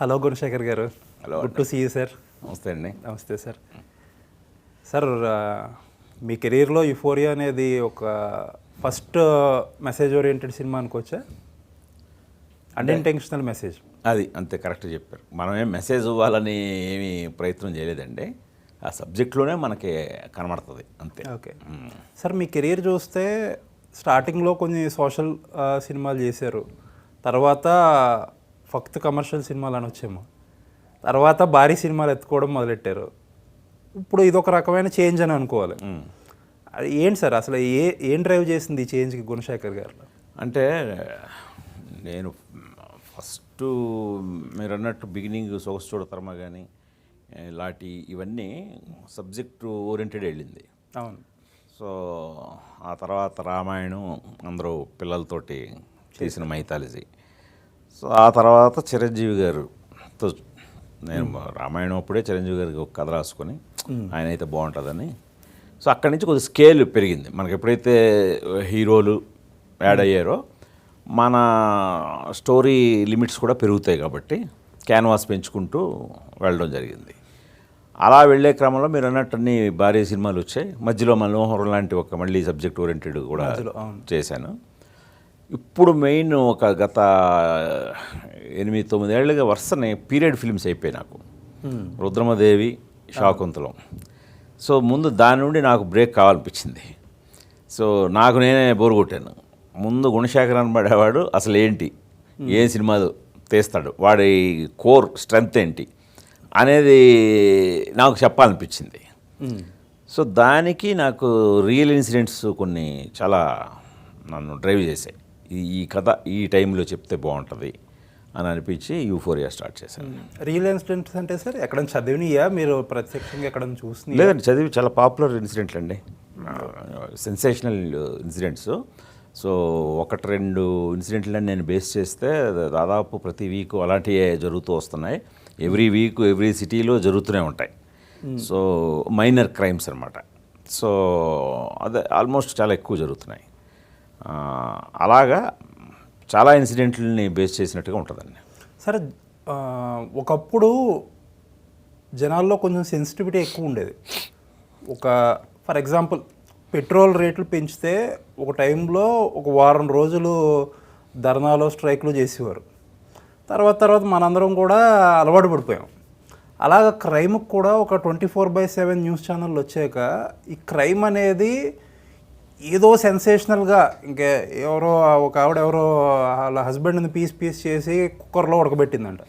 Hello Gunasekhar గారు. Hello, good to see you sir. నమస్తే అండి. నమస్తే సార్. సార్, మీ కెరీర్లో యుఫోరియా అనేది ఒక ఫస్ట్ మెసేజ్ ఓరియంటెడ్ సినిమా అనుకోవచ్చా? Unintentional message. అది అంతే, కరెక్ట్ చెప్పారు. మనం ఏం మెసేజ్ ఇవ్వాలని ఏమీ ప్రయత్నం చేయలేదండి. ఆ సబ్జెక్ట్లోనే మనకి కనబడుతుంది అంతే. ఓకే సార్, మీ కెరీర్ చూస్తే స్టార్టింగ్లో కొన్ని సోషల్ సినిమాలు చేశారు, తర్వాత ఫక్త్ కమర్షియల్ సినిమాలు అని వచ్చేమో, తర్వాత భారీ సినిమాలు ఎత్తుకోవడం మొదలెట్టారు. ఇప్పుడు ఇదొక రకమైన చేంజ్ అని అనుకోవాలి. అది ఏంటి సార్, అసలు ఏం డ్రైవ్ చేసింది ఈ చేంజ్కి గుణశేఖర్ గారు? అంటే నేను ఫస్ట్ మీరు అన్నట్టు బిగినింగ్ సొగసు చూడతరమా కానీ ఇలాంటి ఇవన్నీ సబ్జెక్టు ఓరియంటెడ్ వెళ్ళింది. అవును. సో ఆ తర్వాత రామాయణం అందరూ పిల్లలతోటి చేసిన మైథాలజీ. సో ఆ తర్వాత చిరంజీవి గారుతో నేను రామాయణం అప్పుడే చిరంజీవి గారికి ఒక కథ రాసుకొని ఆయన అయితే బాగుంటుందని. సో అక్కడి నుంచి కొద్దిగా స్కేల్ పెరిగింది. మనకి ఎప్పుడైతే హీరోలు యాడ్ అయ్యారో మన స్టోరీ లిమిట్స్ కూడా పెరుగుతాయి కాబట్టి క్యాన్వాస్ పెంచుకుంటూ వెళ్ళడం జరిగింది. అలా వెళ్ళే క్రమంలో మీరు అన్నట్టు అన్ని భారీ సినిమాలు వచ్చాయి. మధ్యలో మనోహరం లాంటి ఒక మళ్ళీ సబ్జెక్ట్ ఓరియంటెడ్ కూడా చేశాను. ఇప్పుడు మెయిన్ ఒక గత 8-9 ఏళ్ళుగా వరుసనే పీరియడ్ ఫిల్మ్స్ అయిపోయాయి నాకు. రుద్రమదేవి, శాకుంతలం. సో ముందు దాని నుండి నాకు బ్రేక్ కావాలనిపించింది. సో నాకు నేనే బోరు కొట్టాను. ముందు గుణశేఖర్ అనబడేవాడు అసలు ఏంటి, ఏ సినిమాలు తీస్తాడు, వాడి కోర్ స్ట్రెంగ్త్ ఏంటి అనేది నాకు చెప్పాలనిపించింది. సో దానికి నాకు రియల్ ఇన్సిడెంట్స్ కొన్ని చాలా నన్ను డ్రైవ్ చేశాయి. ఈ కథ ఈ టైంలో చెప్తే బాగుంటుంది అని అనిపించి యూఫోరియా స్టార్ట్ చేశాను. రియల్ ఇన్సిడెంట్స్ అంటే సార్ ఎక్కడైనా చదివినయా, మీరు ప్రత్యక్షంగా ఎక్కడైనా చూసి? లేదండి, చదివి చాలా పాపులర్ ఇన్సిడెంట్లు అండి, సెన్సేషనల్ ఇన్సిడెంట్స్. సో 1-2 ఇన్సిడెంట్లని నేను బేస్ చేస్తే దాదాపు ప్రతి వీక్ అలాంటివే జరుగుతూ వస్తున్నాయి. ఎవ్రీ వీక్ ఎవ్రీ సిటీలో జరుగుతూనే ఉంటాయి. సో మైనర్ క్రైమ్స్ అనమాట. సో అదే ఆల్మోస్ట్ చాలా ఎక్కువ జరుగుతున్నాయి. అలాగా చాలా ఇన్సిడెంట్లని బేస్ చేసినట్టుగా ఉంటుందండి. సరే, ఒకప్పుడు జనాల్లో కొంచెం సెన్సిటివిటీ ఎక్కువ ఉండేది. ఫర్ ఎగ్జాంపుల్ పెట్రోల్ రేట్లు పెంచితే ఒక టైంలో ఒక వారం రోజులు ధర్నాలో స్ట్రైక్లు చేసేవారు. తర్వాత మనందరం కూడా అలవాటు పడిపోయాం. అలాగ క్రైమ్కి కూడా ఒక 24/7 న్యూస్ ఛానళ్ళు వచ్చాక ఈ క్రైమ్ అనేది ఏదో సెన్సేషనల్గా, ఇంకా ఒక ఆవిడ వాళ్ళ హస్బెండ్ని పీస్ చేసి కుక్కర్లో ఉడకబెట్టిందంట.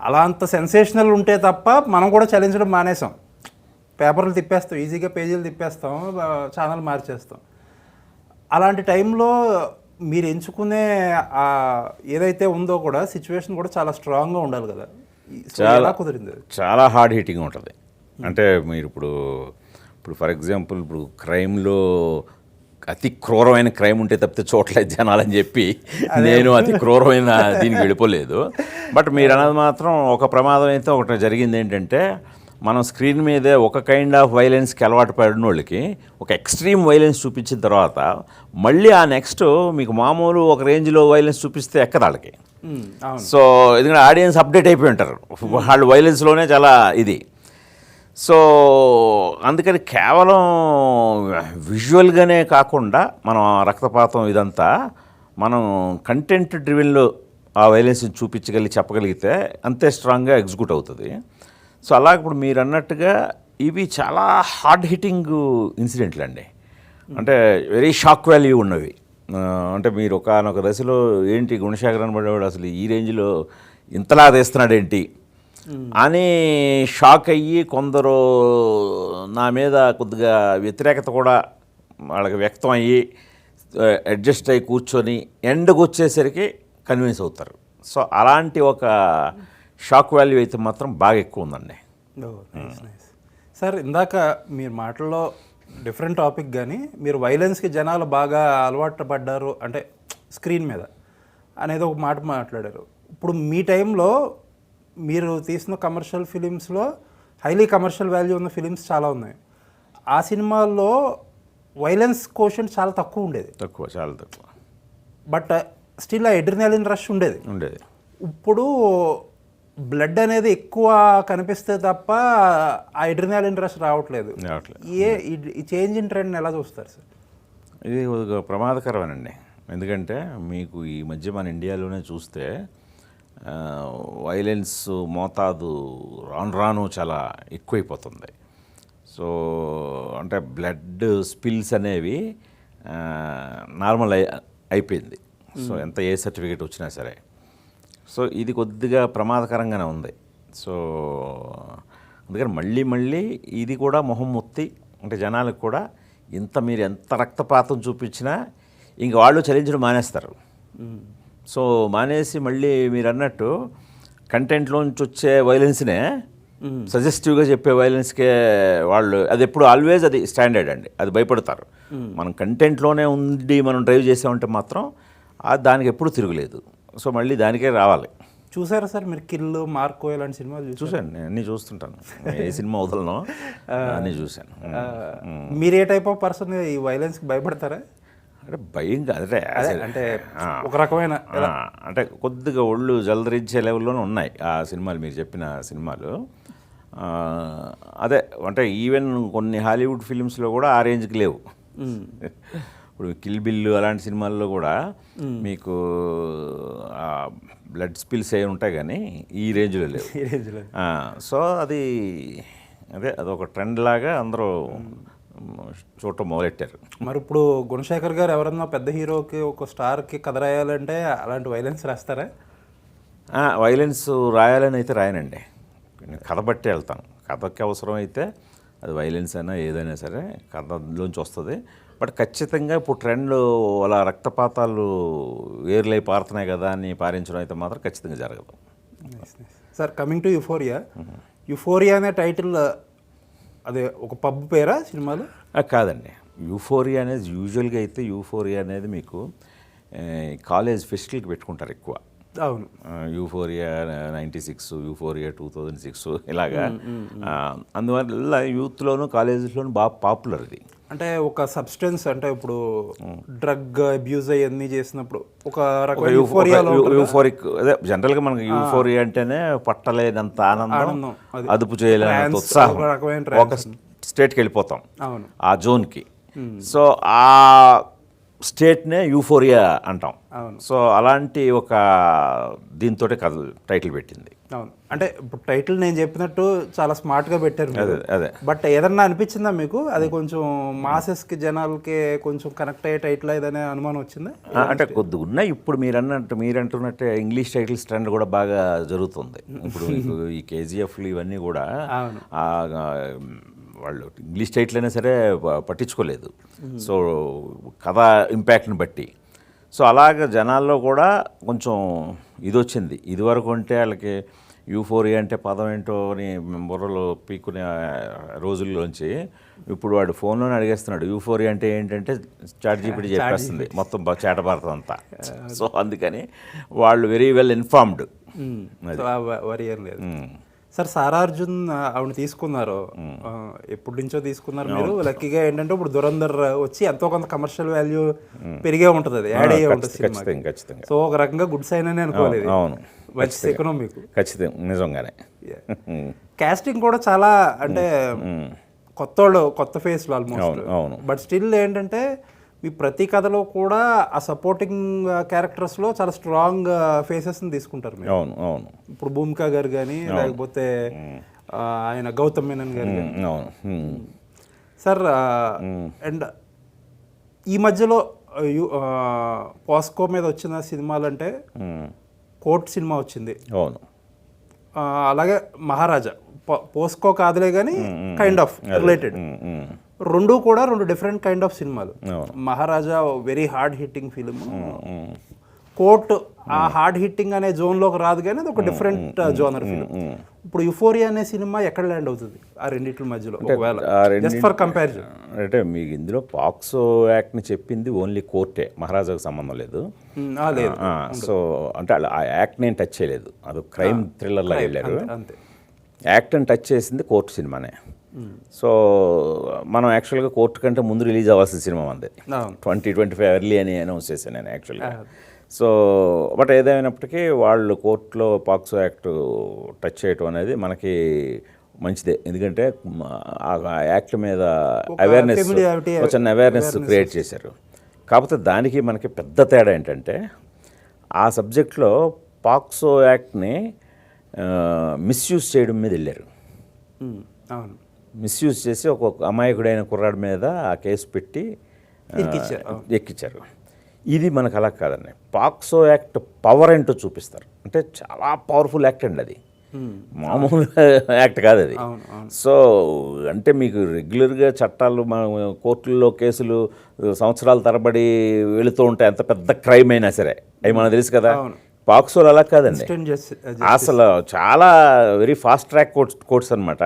అలా అంత సెన్సేషనల్ ఉంటే తప్ప మనం కూడా చలించడం మానేసాం. పేపర్లు తిప్పేస్తాం, ఈజీగా పేజీలు తిప్పేస్తాం, ఛానల్ మార్చేస్తాం. అలాంటి టైంలో మీరు ఎంచుకునే ఏదైతే ఉందో కూడా సిచ్యువేషన్ కూడా చాలా స్ట్రాంగ్గా ఉండాలి కదా. చాలా కుదిరింది, చాలా హార్డ్ హిట్టింగ్ ఉంటుంది. అంటే మీరు ఇప్పుడు ఫర్ ఎగ్జాంపుల్ ఇప్పుడు క్రైమ్లో అతి క్రూరమైన క్రైమ్ ఉంటే తప్పితే చూడలేదు జనాలని చెప్పి నేను అతి క్రూరమైన దీనికి వెళ్ళిపోలేదు. బట్ మీరు అన్నది మాత్రం ఒక ప్రమాదం అయితే ఒకటి జరిగింది. ఏంటంటే మనం స్క్రీన్ మీదే ఒక కైండ్ ఆఫ్ వైలెన్స్కి అలవాటు పడిన వాళ్ళకి ఒక ఎక్స్ట్రీమ్ వైలెన్స్ చూపించిన తర్వాత మళ్ళీ ఆ నెక్స్ట్ మీకు మామూలు ఒక రేంజ్లో వైలెన్స్ చూపిస్తే ఎక్కదు వాళ్ళకి. సో ఎందుకంటే ఆడియన్స్ అప్డేట్ అయిపోయి ఉంటారు, వాళ్ళు వైలెన్స్లోనే చాలా ఇది. సో అందుకని కేవలం విజువల్గానే కాకుండా మనం రక్తపాతం ఇదంతా మనం కంటెంట్ డ్రివెన్లో ఆ వైలెన్స్ని చెప్పగలిగితే అంతే స్ట్రాంగ్గా ఎగ్జిక్యూట్ అవుతుంది. సో అలా ఇప్పుడు మీరు అన్నట్టుగా ఇవి చాలా హార్డ్ హిట్టింగ్ ఇన్సిడెంట్లు అండి. అంటే వెరీ షాక్ వాల్యూ ఉన్నవి. అంటే మీరు ఒకనొక దశలో ఏంటి గుణశేఖర్ అనబడేవాడు అసలు ఈ రేంజ్లో ఇంతలా తీస్తున్నాడు ఏంటి అని షాక్ అయ్యి కొందరు నా మీద కొద్దిగా వ్యతిరేకత కూడా వాళ్ళకి వ్యక్తం అయ్యి అడ్జస్ట్ అయ్యి కూర్చొని ఎండ్కి వచ్చేసరికి కన్విన్స్ అవుతారు. సో అలాంటి ఒక షాక్ వాల్యూ అయితే మాత్రం బాగా ఎక్కువ ఉందండి. సార్, ఇందాక మీరు మాటల్లో డిఫరెంట్ టాపిక్ కానీ మీరు వైలెన్స్కి జనాలు బాగా అలవాటు పడ్డారు అంటే స్క్రీన్ మీద అనేది ఒక మాట మాట్లాడారు. ఇప్పుడు మీ టైంలో మీరు తీసిన కమర్షియల్ ఫిలిమ్స్లో హైలీ కమర్షియల్ వాల్యూ ఉన్న ఫిలిమ్స్ చాలా ఉన్నాయి. ఆ సినిమాల్లో వైలెన్స్ కోషెంట్ చాలా తక్కువ ఉండేది, చాలా తక్కువ. బట్ స్టిల్ ఆ ఎడ్రినాలిన్ రష్ ఉండేది. ఉండేది. ఇప్పుడు బ్లడ్ అనేది ఎక్కువ కనిపిస్తే తప్ప ఆ ఎడ్రినాలిన్ రష్ రావట్లేదు. ఈ చేంజ్ ఇన్ ట్రెండ్ ఎలా చూస్తారు సార్? ఇది ఒక ప్రమాదకరమేనండి. ఎందుకంటే మీకు ఈ మధ్య మన ఇండియాలోనే చూస్తే వైలెన్స్ మోతాదు రాను రాను చాలా ఎక్కువైపోతుంది. సో అంటే బ్లడ్ స్పిల్స్ అనేవి నార్మల్ అయిపోయింది. సో ఎంత ఏ సర్టిఫికేట్ వచ్చినా సరే. సో ఇది కొద్దిగా ప్రమాదకరంగానే ఉంది. సో అందుకని మళ్ళీ ఇది కూడా మొహం మొత్తి అంటే జనాలకు కూడా మీరు ఎంత రక్తపాతం చూపించినా ఇంక వాళ్ళు చలించడం మానేస్తారు. సో మానేసి మళ్ళీ మీరు అన్నట్టు కంటెంట్లోంచి వచ్చే వైలెన్స్నే సజెస్టివ్గా చెప్పే వైలెన్స్కే వాళ్ళు అది ఎప్పుడు ఆల్వేజ్ అది స్టాండర్డ్ అండి. అది భయపడతారు. మనం కంటెంట్లోనే ఉండి మనం డ్రైవ్ చేసామంటే మాత్రం దానికి ఎప్పుడు తిరుగులేదు. సో మళ్ళీ దానికే రావాలి. చూసారా సార్ మీరు కిల్లు, మార్కో ఇలాంటి సినిమాలు? చూశాను, నేను అన్నీ చూస్తుంటాను. ఏ సినిమా వదలను, అన్నీ చూశాను. మీరు ఏ టైప్ ఆఫ్ పర్సన్ ఈ వైలెన్స్కి భయపడతారా? అంటే భయం కాదు, అంటే ఒక రకమైన అంటే కొద్దిగా ఒళ్ళు జలదరించే లెవెల్లోనే ఉన్నాయి ఆ సినిమాలు, మీరు చెప్పిన సినిమాలు. అదే అంటే ఈవెన్ కొన్ని హాలీవుడ్ ఫిలిమ్స్లో కూడా ఆ రేంజ్కి లేవు. ఇప్పుడు కిల్ బిల్లు అలాంటి సినిమాల్లో కూడా మీకు బ్లడ్ స్పిల్స్ అయి ఉంటాయి కానీ ఈ రేంజ్లో లేవు. సో అదొక ట్రెండ్ లాగా అందరూ చూడటం మొదలెట్టారు. మరి ఇప్పుడు గుణశేఖర్ గారు ఎవరన్నా పెద్ద హీరోకి ఒక స్టార్కి కథ రాయాలంటే అలాంటి వైలెన్స్ రాస్తారా? వైలెన్స్ రాయాలని అయితే రాయనండి, కథ బట్టి వెళ్తాను. కథకి అవసరం అయితే అది వైలెన్స్ అయినా ఏదైనా సరే కథలోంచి వస్తుంది. బట్ ఖచ్చితంగా ఇప్పుడు ట్రెండ్లు అలా రక్తపాతాలు వేర్లై పారుతున్నాయి కదా అని పారించడం అయితే మాత్రం ఖచ్చితంగా జరగదు. సార్ కమింగ్ టు యుఫోరియా అనే టైటిల్ అదే ఒక పబ్ పేరా సినిమాలు? కాదండి, యూఫోరియా అనేది యూజువల్గా అయితే యూఫోరియా అనేది మీకు కాలేజ్ ఫెస్టివల్కి పెట్టుకుంటారు ఎక్కువ. అవును, యూఫోరియా 96, యూఫోరియా 2006 ఇలాగా. అందువల్ల యూత్లోను కాలేజెస్లోను బాగా పాపులర్ ఇది. అంటే ఒక సబ్స్టెన్స్ అంటే ఇప్పుడు డ్రగ్ అబ్యూజ్ అవన్నీ చేసినప్పుడు ఒక రకమైన యూఫోరిక్ అదే జనరల్గా మనకి యూఫోరియా అంటేనే పట్టలేనంత ఆనందం, అదుపు చేయలేనంత ఉత్సాహం, ఒక స్టేట్కి వెళ్ళిపోతాం ఆ జోన్కి. సో ఆ స్టేట్నే యూఫోరియా అంటాం. సో అలాంటి ఒక దీంతో కథ టైటిల్ పెట్టింది. అవును, అంటే ఇప్పుడు టైటిల్ నేను చెప్పినట్టు చాలా స్మార్ట్గా పెట్టారు. అదే బట్ ఏదన్నా అనిపించిందా మీకు అది కొంచెం మాసెస్కి జనాలకి కొంచెం కనెక్ట్ అయ్యే టైటిల్ ఏదనే అనుమానం వచ్చిందా? అంటే కొద్దిగా ఉన్నాయి. ఇప్పుడు మీరంటున్నట్టే ఇంగ్లీష్ టైటిల్స్ ట్రెండ్ కూడా బాగా జరుగుతుంది. ఇప్పుడు ఈ కేజీఎఫ్లు ఇవన్నీ కూడా వాళ్ళు ఇంగ్లీష్ టైటిల్ అయినా సరే పట్టించుకోలేదు. సో కథ ఇంపాక్ట్ని బట్టి. సో అలాగ జనాల్లో కూడా కొంచెం ఇది వచ్చింది. ఇదివరకు అంటే వాళ్ళకి యూఫోరియా అంటే పదం ఏంటో అని బుర్రలో పీక్కునే రోజుల్లోంచి ఇప్పుడు వాడు ఫోన్లోనే అడిగేస్తున్నాడు యూఫోరియా అంటే ఏంటంటే ChatGPT చెప్పేస్తుంది మొత్తం చేటభారతం అంతా. సో అందుకని వాళ్ళు వెరీ వెల్ ఇన్ఫార్మ్డ్. సార్ సారా అర్జున్ ఆవిడ తీసుకున్నారు, ఎప్పటి నుంచో తీసుకున్నారు మీరు. లక్కీగా ఏంటంటే ఇప్పుడు దురంధర్ వచ్చి ఎంతో కొంత కమర్షియల్ వాల్యూ పెరిగే ఉంటుంది, అది యాడ్ అయ్యే ఉంటుంది సినిమాకి. సో ఒక రకంగా గుడ్ సైన్ అని అనుకోలేదు. అవును, మంచి ఎకనామిక్ ఖచ్చితంగా నిజంగానే. కాస్టింగ్ కూడా చాలా అంటే కొత్త ఫేస్లు ఆల్మోస్ట్. బట్ స్టిల్ ఏంటంటే మీ ప్రతి కథలో కూడా ఆ సపోర్టింగ్ క్యారెక్టర్స్లో చాలా స్ట్రాంగ్ ఫేసెస్ని తీసుకుంటారు మీరు. అవును అవును. ఇప్పుడు భూమిక గారు కానీ లేకపోతే ఆయన గౌతమ్ మేనన్ గారు కానీ. సార్ అండ్ ఈ మధ్యలో పాస్కో మీద వచ్చిన సినిమాలు అంటే కోర్ట్ సినిమా వచ్చింది. అవును, అలాగే మహారాజా పోస్కో కాదులే కానీ కైండ్ ఆఫ్ రిలేటెడ్. రెండు కూడా రెండు డిఫరెంట్ కైండ్ ఆఫ్ సినిమాలు. Maharaja very hard hitting film, Court ఆ హార్డ్ హిట్టింగ్ అనే జోన్లోకి రాదు కానీ అది ఒక డిఫరెంట్ జోనర్ ఫిలిం. ఇప్పుడు యుఫోరియా అనే సినిమా ఎక్కడ ల్యాండ్ అవుతుంది ఆ రెండింటి మధ్యలో జస్ట్ ఫర్ కంపారిజన్? అంటే మీకు ఇందులో పాక్సో యాక్ట్ని చెప్పింది ఓన్లీ కోర్టే, మహారాజాకు సంబంధం లేదు. సో అంటే ఆ యాక్ట్ నేను టచ్ చేయలేదు, అది క్రైమ్ థ్రిల్లర్లా వెళ్ళారు. యాక్ట్ని టచ్ చేసింది కోర్టు సినిమానే. సో మనం యాక్చువల్గా కోర్టు కంటే ముందు రిలీజ్ అవ్వాల్సిన సినిమా అంది 2025 ఎర్లీ అని అనౌన్స్ చేశాను నేను యాక్చువల్గా. సో బట్ ఏదైనప్పటికీ వాళ్ళు కోర్టులో పాక్సో యాక్ట్ టచ్ చేయటం అనేది మనకి మంచిదే, ఎందుకంటే ఆ యాక్ట్ మీద అవేర్నెస్, familiarity, చిన్న అవేర్నెస్ క్రియేట్ చేశారు. కాకపోతే దానికి మనకి పెద్ద తేడా ఏంటంటే ఆ సబ్జెక్ట్లో పాక్సో యాక్ట్ని మిస్యూజ్ చేయడం మీద వెళ్ళారు. అవును, మిస్యూజ్ చేసి ఒక అమాయకుడైన కుర్రాడి మీద ఆ కేసు పెట్టి ఎక్కించారు. ఇది మనకు అలా కాదండి. పాక్సో యాక్ట్ పవర్ ఏంటో చూపిస్తారు. అంటే చాలా పవర్ఫుల్ యాక్ట్ అండి అది, మామూలు యాక్ట్ కాదు అది. సో అంటే మీకు రెగ్యులర్గా చట్టాలు మన కోర్టుల్లో కేసులు సంవత్సరాల తరబడి వెళుతూ ఉంటాయి, ఎంత పెద్ద క్రైమ్ అయినా సరే అవి మనకు తెలుసు కదా. పాక్సోలు అలా కాదండి, అసలు చాలా వెరీ ఫాస్ట్ ట్రాక్ కోర్ట్స్ అనమాట.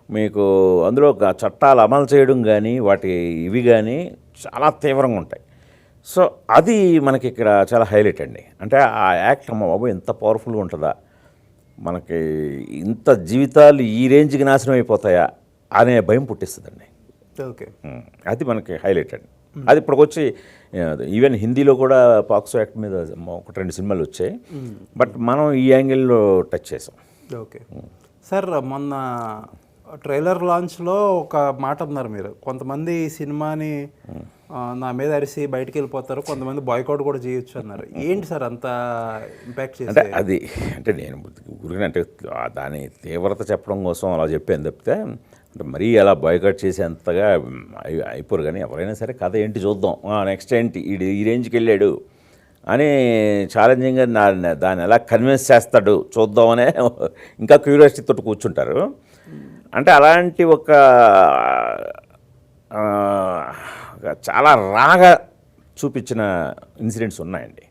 మీకు అందులో చట్టాలు అమలు చేయడం కానీ వాటి ఇవి కానీ చాలా తీవ్రంగా ఉంటాయి. సో అది మనకి ఇక్కడ చాలా హైలైట్ అండి. అంటే ఆ యాక్ట్ అమ్మ బాబు ఎంత పవర్ఫుల్గా ఉంటుందా, మనకి ఇంత జీవితాలు ఈ రేంజ్కి నాశనం అయిపోతాయా అనే భయం పుట్టిస్తుందండి. ఓకే, అది మనకి హైలైట్ అండి. అది ఇప్పటికొచ్చి ఈవెన్ హిందీలో కూడా పాక్సో యాక్ట్ మీద 1-2 సినిమాలు వచ్చాయి, బట్ మనం ఈ యాంగిల్లో టచ్ చేసాం. ఓకే సార్, మొన్న ట్రైలర్ లాంచ్లో ఒక మాట అన్నారు మీరు, కొంతమంది ఈ సినిమాని నా మీద అరిసి బయటికి వెళ్ళిపోతారు, కొంతమంది బాయ్కౌట్ కూడా చేయొచ్చు అన్నారు. ఏంటి సార్ అంత ఇంపాక్ట్ అంటే చేసి? అది అంటే నేను ఊరికే అంటే దాని తీవ్రత చెప్పడం కోసం అలా చెప్పాను తప్పితే, అంటే మరీ అలా బాయ్కౌట్ చేసేంతగా అయిపోరు. కానీ ఎవరైనా సరే కథ ఏంటి చూద్దాం, నెక్స్ట్ ఏంటి ఈ రేంజ్కి వెళ్ళాడు అని ఛాలెంజింగ్గా దాన్ని ఎలా కన్విన్స్ చేస్తాడు చూద్దామనే ఇంకా క్యూరియాసిటీతో కూర్చుంటారు. అంటే అలాంటి ఒక చాలా రాగా చూపించిన ఇన్సిడెంట్స్ ఉన్నాయండి.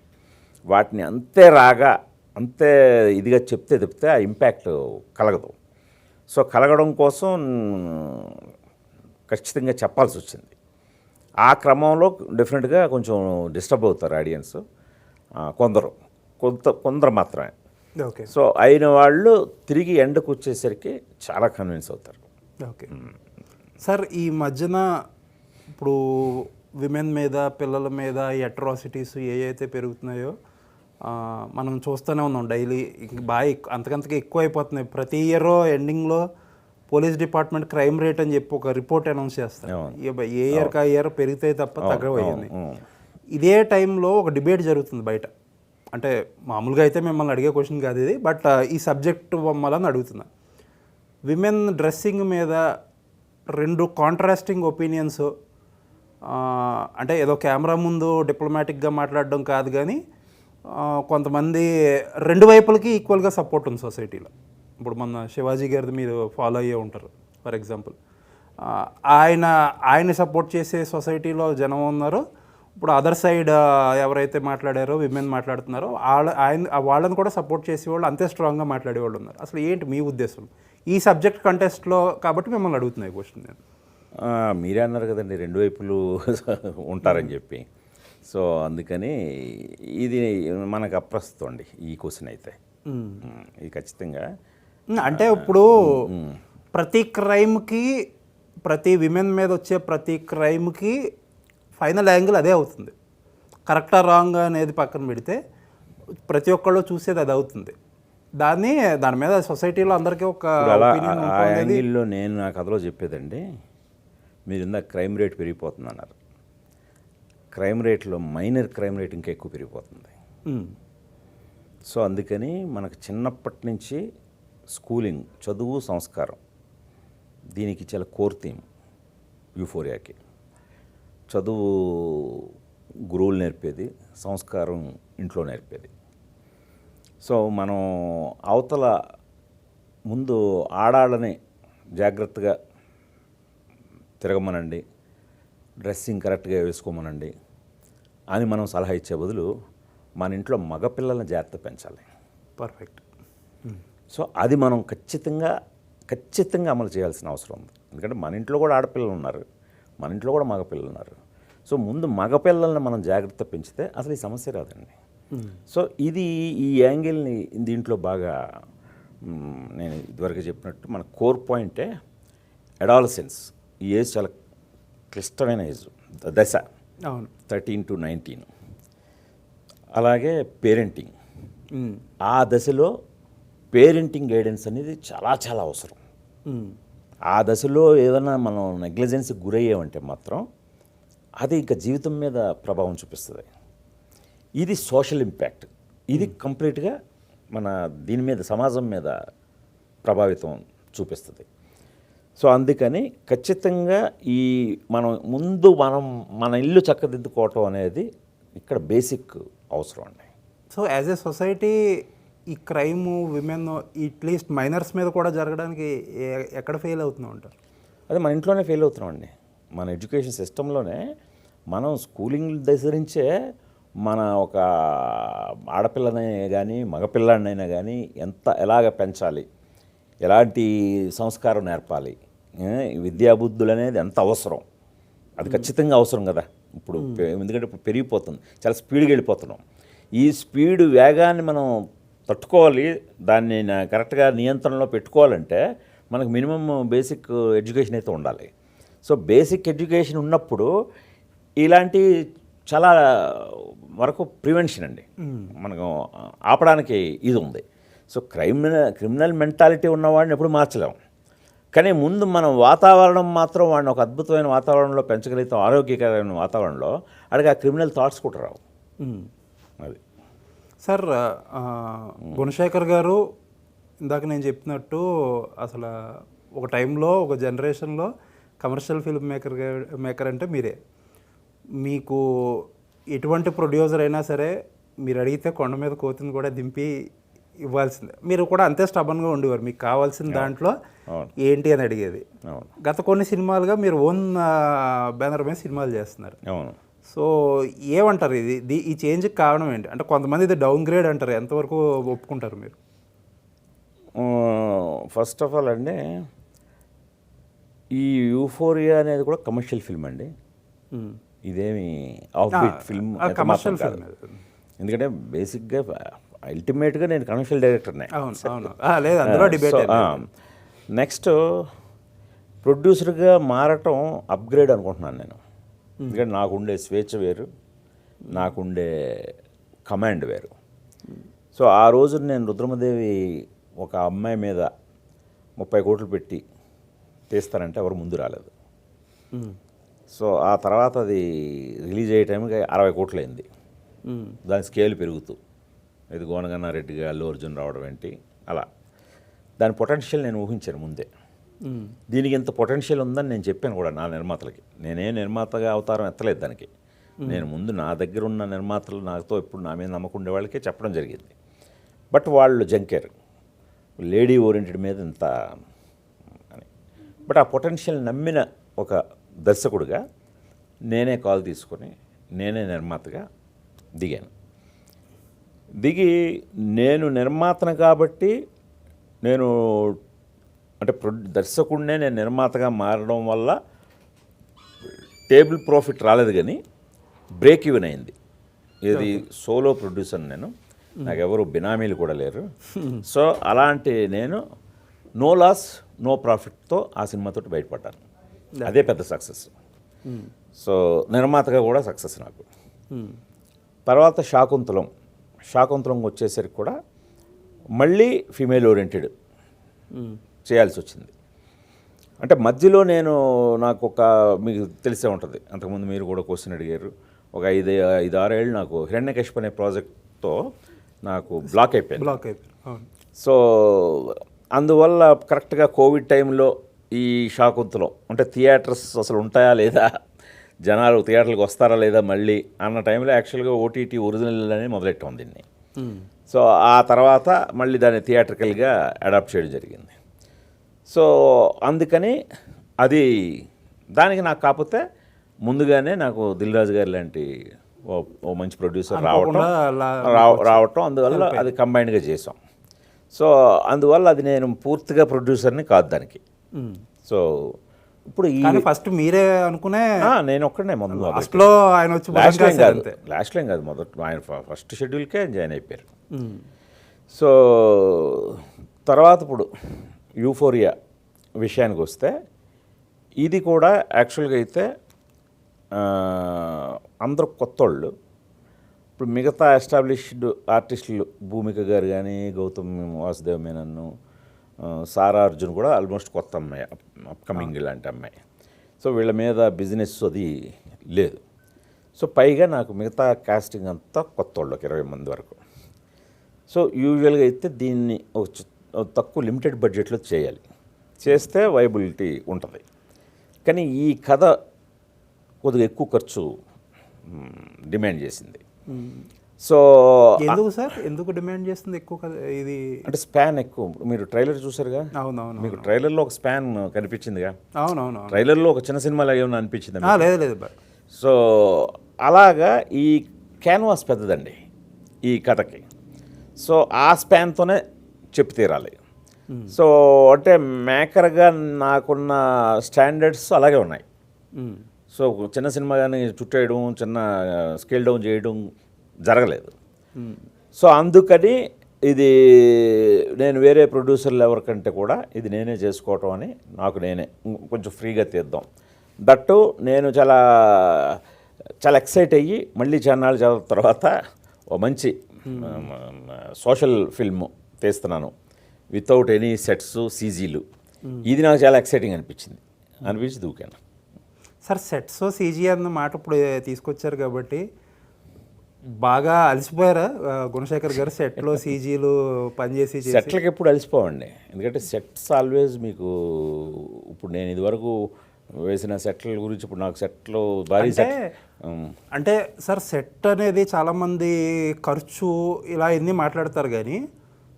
వాటిని అంతే రాగా అంతే ఇదిగా చెప్తే ఆ ఇంపాక్ట్ కలగదు. సో కలగడం కోసం ఖచ్చితంగా చెప్పాల్సి వచ్చింది. ఆ క్రమంలో డెఫినెట్గా కొంచెం డిస్టర్బ్ అవుతారు ఆడియన్స్, కొందరు మాత్రమే. ఓకే, సో అయిన వాళ్ళు తిరిగి ఎండకు వచ్చేసరికి చాలా కన్విన్స్ అవుతారు. ఓకే సార్, ఈ మధ్యన ఇప్పుడు విమెన్ మీద, పిల్లల మీద ఈ అట్రాసిటీస్ ఏవైతే పెరుగుతున్నాయో మనం చూస్తూనే ఉన్నాం డైలీ. బాగా అంతకంతగా ఎక్కువ అయిపోతున్నాయి. ప్రతి ఇయర్ ఎండింగ్లో పోలీస్ డిపార్ట్మెంట్ క్రైమ్ రేట్ అని చెప్పి ఒక రిపోర్ట్ అనౌన్స్ చేస్తారు. ఏ ఇయర్కి ఆ ఇయర్ పెరుగుతాయి తప్ప తగ్గవయ్యింది. ఇదే టైంలో ఒక డిబేట్ జరుగుతుంది బయట. అంటే మామూలుగా అయితే మిమ్మల్ని అడిగే క్వశ్చన్ కాదు ఇది, బట్ ఈ సబ్జెక్ట్ వల్ల అడుగుతున్నా. విమెన్ డ్రెస్సింగ్ మీద 2 కాంట్రాస్టింగ్ ఒపీనియన్స్, అంటే ఏదో కెమెరా ముందు డిప్లొమాటిక్గా మాట్లాడడం కాదు, కానీ కొంతమంది 2 వైపులకి ఈక్వల్గా సపోర్ట్ ఉంది సొసైటీలో. ఇప్పుడు మన శివాజీ గారిది మీరు ఫాలో అయ్యే ఉంటారు ఫర్ ఎగ్జాంపుల్. ఆయన సపోర్ట్ చేసే సొసైటీలో జనం ఉన్నారు. ఇప్పుడు అదర్ సైడ్ ఎవరైతే మాట్లాడారో, విమెన్ మాట్లాడుతున్నారో వాళ్ళని కూడా సపోర్ట్ చేసేవాళ్ళు అంతే స్ట్రాంగ్గా మాట్లాడేవాళ్ళు ఉన్నారు. అసలు ఏంటి మీ ఉద్దేశం ఈ సబ్జెక్ట్ కంటెస్ట్లో? కాబట్టి మిమ్మల్ని అడుగుతున్నాయి క్వశ్చన్ నేను. మీరే అన్నారు కదండి 2 వైపులు ఉంటారని చెప్పి. సో అందుకని ఇది మనకు అప్రస్తుతం అండి ఈ క్వశ్చన్ అయితే. ఇది ఖచ్చితంగా అంటే ఇప్పుడు ప్రతి క్రైమ్కి, ప్రతి విమెన్ మీద వచ్చే ప్రతి క్రైమ్కి ఫైనల్ యాంగిల్ అదే అవుతుంది. కరెక్టా రాంగ్ అనేది పక్కన పెడితే ప్రతి ఒక్కళ్ళు చూసేది అది అవుతుంది. దాని మీద సొసైటీలో అందరికీ ఒక యాంగిల్లో నేను నా కథలో చెప్పేదండి, మీరు ఇందాక క్రైమ్ రేట్ పెరిగిపోతుంది అన్నారు. క్రైమ్ రేట్లో మైనర్ క్రైమ్ రేట్ ఇంకా ఎక్కువ పెరిగిపోతుంది. సో అందుకని మనకు చిన్నప్పటి నుంచి స్కూలింగ్, చదువు, సంస్కారం దీనికి చాలా కోర్ థీమ్ యూఫోరియాకి. చదువు గురువులు నేర్పేది, సంస్కారం ఇంట్లో నేర్పేది. సో మనం అవతల ముందు ఆడాళ్ళని జాగ్రత్తగా తిరగమనండి, డ్రెస్సింగ్ కరెక్ట్గా వేసుకోమనండి అని మనం సలహా ఇచ్చే బదులు మన ఇంట్లో మగపిల్లల్ని జాగ్రత్త పెంచాలి. పర్ఫెక్ట్. సో అది మనం ఖచ్చితంగా అమలు చేయాల్సిన అవసరం ఉంది. ఎందుకంటే మన ఇంట్లో కూడా ఆడపిల్లలు ఉన్నారు, మన ఇంట్లో కూడా మగపిల్లలు ఉన్నారు. సో ముందు మగపిల్లల్ని మనం జాగ్రత్త పెంచితే అసలు ఈ సమస్య రాదండి. సో ఈ యాంగిల్ని దీంట్లో బాగా నేను ఇదివరకు చెప్పినట్టు మన కోర్ పాయింటే అడాలసెన్స్. ఈ ఏజ్ చాలా క్లిష్టమైన ఏజ్, దశ. అవును, 13 to 19. అలాగే పేరెంటింగ్. మ్మ్. ఆ దశలో పేరెంటింగ్ గైడెన్స్ అనేది చాలా చాలా అవసరం. మ్మ్. ఆ దశలో ఏదైనా మనం నెగ్లిజెన్స్కి గురయ్యామంటే మాత్రం అది ఇంకా జీవితం మీద ప్రభావం చూపిస్తుంది. ఇది సోషల్ ఇంపాక్ట్. ఇది కంప్లీట్గా మన దీని మీద సమాజం మీద ప్రభావితం చూపిస్తుంది. సో అందుకని ఖచ్చితంగా ఈ మనం మన ఇల్లు చక్కదిద్దుకోవటం అనేది ఇక్కడ బేసిక్ అవసరం అండి. సో యాజ్ ఏ సొసైటీ ఈ క్రైమ్ విమెన్ అట్లీస్ట్ మైనర్స్ మీద కూడా జరగడానికి ఎక్కడ ఫెయిల్ అవుతున్నాం అంటారు? అదే మన ఇంట్లోనే ఫెయిల్ అవుతున్నామండి. మన ఎడ్యుకేషన్ సిస్టంలోనే మనం స్కూలింగ్ దశ నుంచే మన ఒక ఆడపిల్లనే కానీ మగపిల్లాడినైనా కానీ ఎలాగ పెంచాలి, ఎలాంటి సంస్కారం నేర్పాలి, విద్యాబుద్ధులు అనేది ఎంత అవసరం, అది ఖచ్చితంగా అవసరం కదా. ఇప్పుడు ఎందుకంటే ఇప్పుడు పెరిగిపోతుంది, చాలా స్పీడ్గా వెళ్ళిపోతున్నాం. ఈ స్పీడ్ వేగాన్ని మనం తట్టుకోవాలి, దాన్ని కరెక్ట్గా నియంత్రణలో పెట్టుకోవాలంటే మనకు మినిమం బేసిక్ ఎడ్యుకేషన్ అయితే ఉండాలి. సో బేసిక్ ఎడ్యుకేషన్ ఉన్నప్పుడు ఇలాంటి చాలా వరకు ప్రివెన్షన్ అండి మనకు ఆపడానికి ఇది ఉంది. సో క్రిమినల్ మెంటాలిటీ ఉన్నవాడిని ఎప్పుడు మార్చలేము, కానీ ముందు మనం వాతావరణం మాత్రం వాడిని ఒక అద్భుతమైన వాతావరణంలో పెంచగలుగుతాం, ఆరోగ్యకరమైన వాతావరణంలో. అడిగి ఆ క్రిమినల్ థాట్స్ కూడా రావు. అది సార్ గుణశేఖర్ గారు ఇందాక నేను చెప్పినట్టు అసలు ఒక టైంలో ఒక జనరేషన్లో కమర్షియల్ ఫిల్మ్ మేకర్ అంటే మీరే. మీకు ఎటువంటి ప్రొడ్యూసర్ అయినా సరే మీరు అడిగితే కొండ మీద కోతిని కూడా దింపి ఇవ్వాల్సిందే. మీరు కూడా అంతే స్టబన్గా ఉండేవారు, మీకు కావాల్సిన దాంట్లో ఏంటి అని అడిగేది. గత కొన్ని సినిమాలుగా మీరు ఓన్ బ్యానర్ మీద సినిమాలు చేస్తున్నారు. సో ఏమంటారు ఈ చేంజ్కి కారణం ఏంటి? అంటే కొంతమంది ఇది డౌన్ గ్రేడ్ అంటారు, ఎంతవరకు ఒప్పుకుంటారు మీరు? ఫస్ట్ ఆఫ్ ఆల్ అండి, ఈ యూఫోరియా అనేది కూడా కమర్షియల్ ఫిల్మ్ అండి. ఇదేమి off beat film commercial film. ఎందుకంటే బేసిక్గా అల్టిమేట్గా నేను కమర్షియల్ డైరెక్టర్నే. లేదు, అందులో డిబేట్. నెక్స్ట్ ప్రొడ్యూసర్గా మారటం అప్గ్రేడ్ అనుకుంటున్నాను నేను. ఎందుకంటే నాకుండే స్వేచ్ఛ వేరు, నాకుండే కమాండ్ వేరు. సో ఆ రోజు నేను రుద్రమదేవి ఒక అమ్మాయి మీద 30 కోట్లు పెట్టి తీస్తానంటే ఎవరు ముందు రాలేదు. సో ఆ తర్వాత అది రిలీజ్ అయ్యే టైంకి 60 కోట్లు అయింది. దాని స్కేల్ పెరుగుతూ ఇది గోనగన్నారెడ్డిగా అల్లు అర్జున్ రావడం ఏంటి, అలా దాని పొటెన్షియల్ నేను ఊహించాను ముందే. దీనికి ఇంత పొటెన్షియల్ ఉందని నేను చెప్పాను కూడా నా నిర్మాతలకి. నేనే నిర్మాతగా అవతారం ఎత్తలేదు దానికి. నేను ముందు నా దగ్గర ఉన్న నిర్మాతలు నాతో ఎప్పుడు నా మీద నమ్మకం ఉండే వాళ్ళకే చెప్పడం జరిగింది. బట్ వాళ్ళు జంకారు, లేడీ ఓరియంటెడ్ మీద ఇంత అని. బట్ ఆ పొటెన్షియల్ నమ్మిన ఒక దర్శకుడిగా నేనే కాల్ తీసుకొని నేనే నిర్మాతగా దిగాను. దిగి నేను నిర్మాతను కాబట్టి నేను అంటే దర్శకుడినే నేను నిర్మాతగా మారడం వల్ల టేబుల్ ప్రాఫిట్ రాలేదు, కానీ బ్రేక్ ఈవెన్ అయింది. ఇది సోలో ప్రొడ్యూసర్ నేను, నాకు ఎవరు బినామీలు కూడా లేరు. సో అలాంటి నేను నో లాస్ నో ప్రాఫిట్తో ఆ సినిమాతో బయటపడ్డాను. అదే పెద్ద సక్సెస్. సో నిర్మాతగా కూడా సక్సెస్ నాకు. తర్వాత శాకుంతలం వచ్చేసరికి కూడా మళ్ళీ ఫీమేల్ ఓరియంటెడ్ చేయాల్సి వచ్చింది. అంటే మధ్యలో నాకు మీకు తెలిసే ఉంటుంది, అంతకుముందు మీరు కూడా క్వశ్చన్ అడిగారు. ఒక 5-6 ఏళ్ళు నాకు హిరణ్యకశిపు అనే ప్రాజెక్ట్తో నాకు బ్లాక్ అయిపోయింది. సో అందువల్ల కరెక్ట్గా కోవిడ్ టైంలో ఈ శాకుంతలం అంటే థియేటర్స్ అసలు ఉంటాయా లేదా, జనాలు థియేటర్లకు వస్తారా లేదా మళ్ళీ అన్న టైంలో యాక్చువల్గా ఓటీటీ ఒరిజినల్ అనేది మొదలెట్టాం దీన్ని. సో ఆ తర్వాత మళ్ళీ దాన్ని థియేటర్కల్గా అడాప్ట్ చేయడం జరిగింది. సో అందుకని అది దానికి నాకు కాకపోతే ముందుగానే నాకు దిల్ రాజు గారు లాంటి ఓ మంచి ప్రొడ్యూసర్ రావటం అందువల్ల అది కంబైన్డ్గా చేసాం. సో అందువల్ల అది నేను పూర్తిగా ప్రొడ్యూసర్ని కాదు దానికి. సో ఇప్పుడు ఫస్ట్ మీరే అనుకునే నేను ఒక్కడనే ముందు లాస్ట్లో ఆయన వచ్చి లాస్ట్లో ఏం కాదు, మొదట ఆయన ఫస్ట్ షెడ్యూల్కే జాయిన్ అయిపోయారు. సో తర్వాత ఇప్పుడు యూఫోరియా విషయానికి వస్తే ఇది కూడా యాక్చువల్గా అయితే అందరూ కొత్త వాళ్ళు. ఇప్పుడు మిగతా ఎస్టాబ్లిష్డ్ ఆర్టిస్టులు భూమిక గారు కానీ గౌతమ్ వాసుదేవ్ మేనన్ను సారా అర్జున్ కూడా ఆల్మోస్ట్ కొత్త అమ్మాయి, అప్కమింగ్ ఇలాంటి అమ్మాయి. సో వీళ్ళ మీద బిజినెస్ అది లేదు. సో పైగా నాకు మిగతా కాస్టింగ్ అంతా కొత్త వాళ్ళకి 20 మంది వరకు. సో యూజువల్గా అయితే దీన్ని తక్కువ లిమిటెడ్ బడ్జెట్లో చేయాలి, చేస్తే వైబిలిటీ ఉంటుంది. కానీ ఈ కథ కొద్దిగా ఎక్కువ ఖర్చు డిమాండ్ చేసింది. సో ఎందుకు సార్, ఎందుకు డిమాండ్ చేస్తుంది ఎక్కువ కదా ఇది? అంటే స్పాన్ ఎక్కువ. మీరు ట్రైలర్ చూసారుగా, అవునవును, మీకు ట్రైలర్లో ఒక స్పాన్ కనిపించిందిగా. అవునవును, ట్రైలర్లో ఒక చిన్న సినిమాలో ఏమైనా అనిపించింది? లేదు లేదు. సో అలాగా ఈ క్యాన్వాస్ పెద్దదండి ఈ కథకి. సో ఆ స్పాన్తోనే చెప్పి తీరాలి. సో అంటే మేకర్గా నాకున్న స్టాండర్డ్స్ అలాగే ఉన్నాయి. సో చిన్న సినిమా కానీ చుట్టేయడం, చిన్న స్కేల్ డౌన్ చేయడం జరగలేదు. సో అందుకని ఇది నేను వేరే ప్రొడ్యూసర్లు ఎవరికంటే కూడా ఇది నేనే చేసుకోవటం అని నాకు నేనే కొంచెం ఫ్రీగా తీద్దాం. దట్టు నేను చాలా చాలా ఎక్సైట్ అయ్యి మళ్ళీ చాన్నాళ్ళ తర్వాత ఓ మంచి సోషల్ ఫిల్మ్ తీస్తున్నాను వితౌట్ ఎనీ సెట్స్ సీజీలు. ఇది నాకు చాలా ఎక్సైటింగ్ అనిపించి దూకాను. సార్ సెట్స్ సీజీ అన్న మాట ఇప్పుడు తీసుకొచ్చారు కాబట్టి బాగా అలసిపోయారా గుణశేఖర్ గారు సెట్లో సీజీలు పనిచేసి? సెట్లకి ఎప్పుడు అలసిపోవండి, ఎందుకంటే సెట్స్ ఆల్వేజ్ మీకు ఇప్పుడు నేను ఇదివరకు వేసిన సెట్ల గురించి ఇప్పుడు నాకు సెట్లో భారీ సెట్ అంటే సార్ సెట్ అనేది చాలామంది ఖర్చు ఇలా ఎన్ని మాట్లాడతారు, కానీ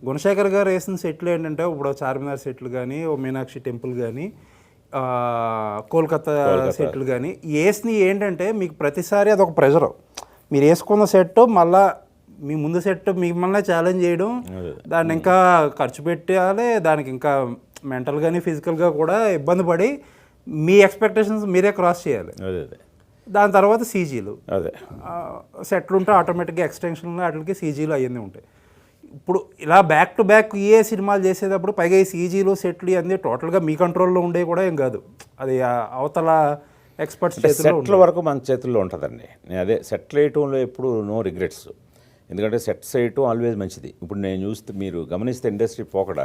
గుణశేఖర్ గారు వేసిన సెట్లు ఏంటంటే ఇప్పుడు చార్మినార్ సెట్లు కానీ, ఓ మీనాక్షి టెంపుల్ కానీ, కోల్కతా సెట్లు కానీ వేసినవి ఏంటంటే మీకు ప్రతిసారి అదొక ప్రెషర్. మీరు వేసుకున్న సెట్ మళ్ళా మీ ముందు సెట్ మిమ్మల్ని ఛాలెంజ్ చేయడం, దాన్ని ఇంకా ఖర్చు పెట్టాలి, దానికి ఇంకా మెంటల్ కానీ ఫిజికల్గా కూడా ఇబ్బంది పడి మీ ఎక్స్పెక్టేషన్స్ మీరే క్రాస్ చేయాలి. దాని తర్వాత సీజీలు సెట్లు ఉంటే ఆటోమేటిక్గా ఎక్స్టెన్షన్లు వాటికి సీజీలు అవన్నీ ఉంటాయి. ఇప్పుడు ఇలా బ్యాక్ టు బ్యాక్ ఏ సినిమాలు చేసేటప్పుడు పైగా ఈ సీజీలు సెట్లు అన్నీ టోటల్గా మీ కంట్రోల్లో ఉండే కూడా ఏం కాదు, అది అవతల ఎక్స్పర్ట్స్ సెట్ల వరకు మన చేతుల్లో ఉంటుందండి. నేను అదే సెట్లు వేయటంలో ఎప్పుడు నో రిగ్రెట్స్, ఎందుకంటే సెట్స్ వేయటం ఆల్వేస్ మంచిది. ఇప్పుడు నేను చూస్తే మీరు గమనిస్తే ఇండస్ట్రీ పోకడ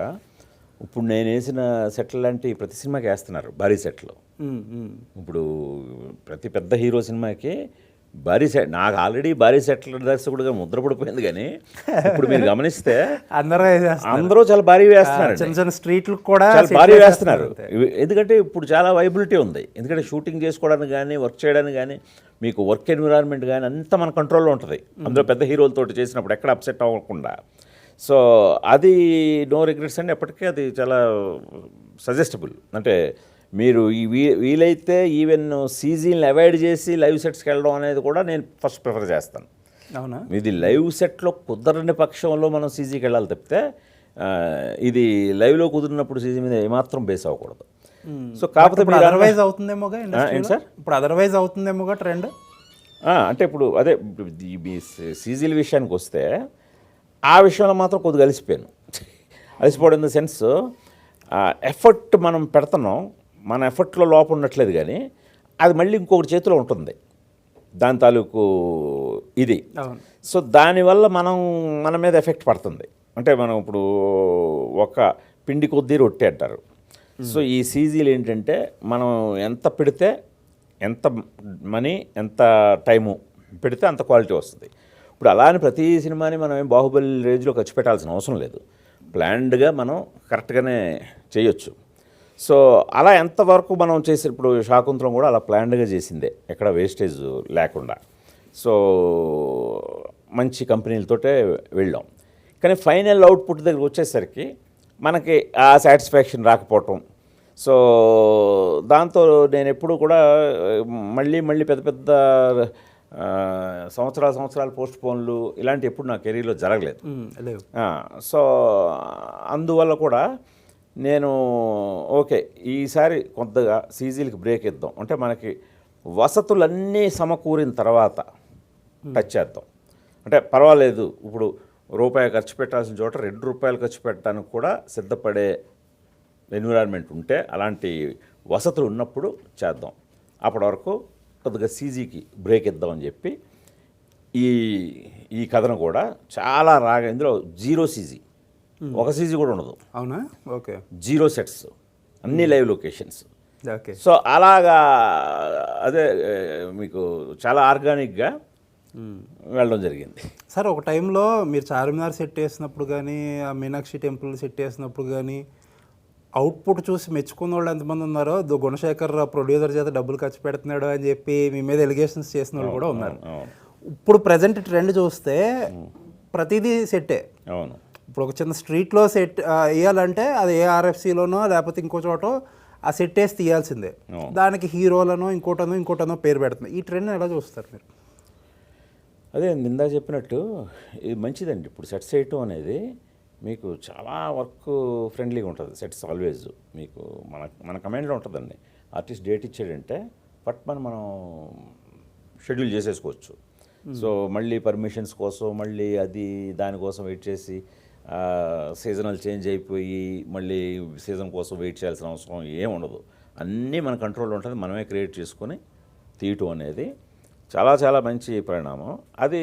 ఇప్పుడు నేను వేసిన సెట్లు లాంటి ప్రతి సినిమాకి వేస్తున్నారు భారీ సెట్లు. ఇప్పుడు ప్రతి పెద్ద హీరో సినిమాకి భారీ సెట్, నాకు ఆల్రెడీ భారీ సెట్ల దర్శకుడుగా ముద్ర పడిపోయింది, కానీ ఇప్పుడు మీరు గమనిస్తే అందరూ చాలా భారీ వేస్తున్నారు, చిన్న చిన్న స్ట్రీట్లు కూడా చాలా భారీ వేస్తున్నారు. ఎందుకంటే ఇప్పుడు చాలా వైబిలిటీ ఉంది, ఎందుకంటే షూటింగ్ చేసుకోవడానికి కానీ వర్క్ చేయడానికి కానీ మీకు వర్క్ ఎన్విరాన్మెంట్ కానీ అంతా మన కంట్రోల్లో ఉంటుంది. అందులో పెద్ద హీరోలతో చేసినప్పుడు ఎక్కడ అప్సెట్ అవ్వకుండా. సో అది నో రిగ్రెట్స్ అండి. ఎప్పటికీ అది చాలా సజెస్టబుల్. అంటే మీరు వీలైతే ఈవెన్ సీజీని అవాయిడ్ చేసి లైవ్ సెట్స్కి వెళ్ళడం అనేది కూడా నేను ఫస్ట్ ప్రిఫర్ చేస్తాను. అవునా? ఇది లైవ్ సెట్లో కుదరని పక్షంలో మనం సీజీకి వెళ్ళాలి తప్పితే ఇది లైవ్లో కుదిరినప్పుడు సీజీ మీద ఏమాత్రం బేస్ అవ్వకూడదు. సో కాకపోతే అదర్వైజ్ అవుతుందేమోగా ఏంటి సార్, ఇప్పుడు అదర్వైజ్ అవుతుందేమోగా ట్రెండ్. అంటే ఇప్పుడు అదే సీజీల విషయానికి వస్తే ఆ విషయంలో మాత్రం కొద్దిగా అలసిపోవడం ఇన్ ద సెన్స్ ఎఫర్ట్ మనం పెడుతున్నాం, మన ఎఫర్ట్లో లోపం ఉండట్లేదు, కానీ అది మళ్ళీ ఇంకొకటి చేతిలో ఉంటుంది దాని తాలూకు ఇది. సో దానివల్ల మన మీద ఎఫెక్ట్ పడుతుంది. అంటే మనం ఇప్పుడు ఒక పిండి కొద్దీ రొట్టె అంటారు. సో ఈ సీజీలు ఏంటంటే మనం ఎంత పెడితే ఎంత మనీ ఎంత టైము పెడితే అంత క్వాలిటీ వస్తుంది. ఇప్పుడు అలా అని ప్రతి సినిమాని మనం ఏం బాహుబలి రేంజ్లో ఖర్చు పెట్టాల్సిన అవసరం లేదు, ప్లాన్డ్గా మనం కరెక్ట్గానే చేయొచ్చు. సో అలా ఎంతవరకు మనం చేసే ఇప్పుడు శాకుంతలం కూడా అలా ప్లాన్డ్గా చేసిందే, ఎక్కడ వేస్టేజ్ లేకుండా. సో మంచి కంపెనీలతోటే వెళ్ళాం, కానీ ఫైనల్ అవుట్పుట్ దగ్గర వచ్చేసరికి మనకి ఆ సాటిస్ఫాక్షన్ రాకపోవటం. సో దాంతో నేను ఎప్పుడు కూడా మళ్ళీ పెద్ద పెద్ద సంవత్సరాలు పోస్ట్ పోన్లు ఇలాంటి ఎప్పుడు నా కెరీర్లో జరగలేదు. సో అందువల్ల కూడా నేను ఓకే ఈసారి కొద్దిగా సీజీలకి బ్రేక్ ఇద్దాం, అంటే మనకి వసతులన్నీ సమకూరిన తర్వాత టచ్ చేద్దాం. అంటే పర్వాలేదు, ఇప్పుడు రూపాయి ఖర్చు పెట్టాల్సిన చోట ₹2 ఖర్చు పెట్టడానికి కూడా సిద్ధపడే ఎన్విరాన్మెంట్ ఉంటే, అలాంటి వసతులు ఉన్నప్పుడు చేద్దాం. అప్పటి వరకు కొద్దిగా సీజీకి బ్రేక్ ఇద్దామని చెప్పి ఈ ఈ కథను కూడా చాలా రాగా ఇందులో 0 CG, ఒక CG కూడా ఉండదు, అవునా? ఓకే 0 సెట్స్, అన్ని లైవ్ లొకేషన్స్. ఓకే. సో అలాగా అదే మీకు చాలా ఆర్గానిక్గా వెళ్ళడం జరిగింది. సార్ ఒక టైంలో మీరు చార్మినార్ సెట్ వేసినప్పుడు కానీ, ఆ మీనాక్షి టెంపుల్ సెట్ వేసినప్పుడు కానీ అవుట్పుట్ చూసి మెచ్చుకున్న వాళ్ళు ఎంతమంది ఉన్నారో, గుణశేఖర్ ప్రొడ్యూసర్ చేత డబ్బులు ఖర్చు పెడుతున్నాడు అని చెప్పి మీ మీద ఎలిగేషన్స్ చేసిన వాళ్ళు కూడా ఉన్నారు. ఇప్పుడు ప్రజెంట్ ట్రెండ్ చూస్తే ప్రతిదీ సెట్టే. అవును. ఇప్పుడు ఒక చిన్న స్ట్రీట్లో సెట్ వేయాలంటే అది ARFCలోనో లేకపోతే ఇంకో చోట ఆ సెట్ వేసి తీయాల్సిందే. దానికి హీరోలనో ఇంకోటనో పేరు పెడుతుంది. ఈ ట్రెండ్ ఎలా చూస్తారు మీరు? అదే నిందా చెప్పినట్టు ఇది మంచిదండి. ఇప్పుడు సెట్స్ వేయటం అనేది మీకు చాలా వర్క్ ఫ్రెండ్లీగా ఉంటుంది. సెట్స్ ఆల్వేజ్ మీకు మన కమాండ్లో ఉంటుందండి. ఆర్టిస్ట్ డేట్ ఇచ్చాడంటే మనం షెడ్యూల్ చేసేసుకోవచ్చు. సో మళ్ళీ పర్మిషన్స్ కోసం మళ్ళీ దానికోసం వెయిట్ చేసి సీజనల్ చేంజ్ అయిపోయి మళ్ళీ సీజన్ కోసం వెయిట్ చేయాల్సిన అవసరం ఏం ఉండదు. అన్నీ మన కంట్రోల్లో ఉంటుంది. మనమే క్రియేట్ చేసుకొని తీయటం అనేది చాలా చాలా మంచి పరిణామం. అది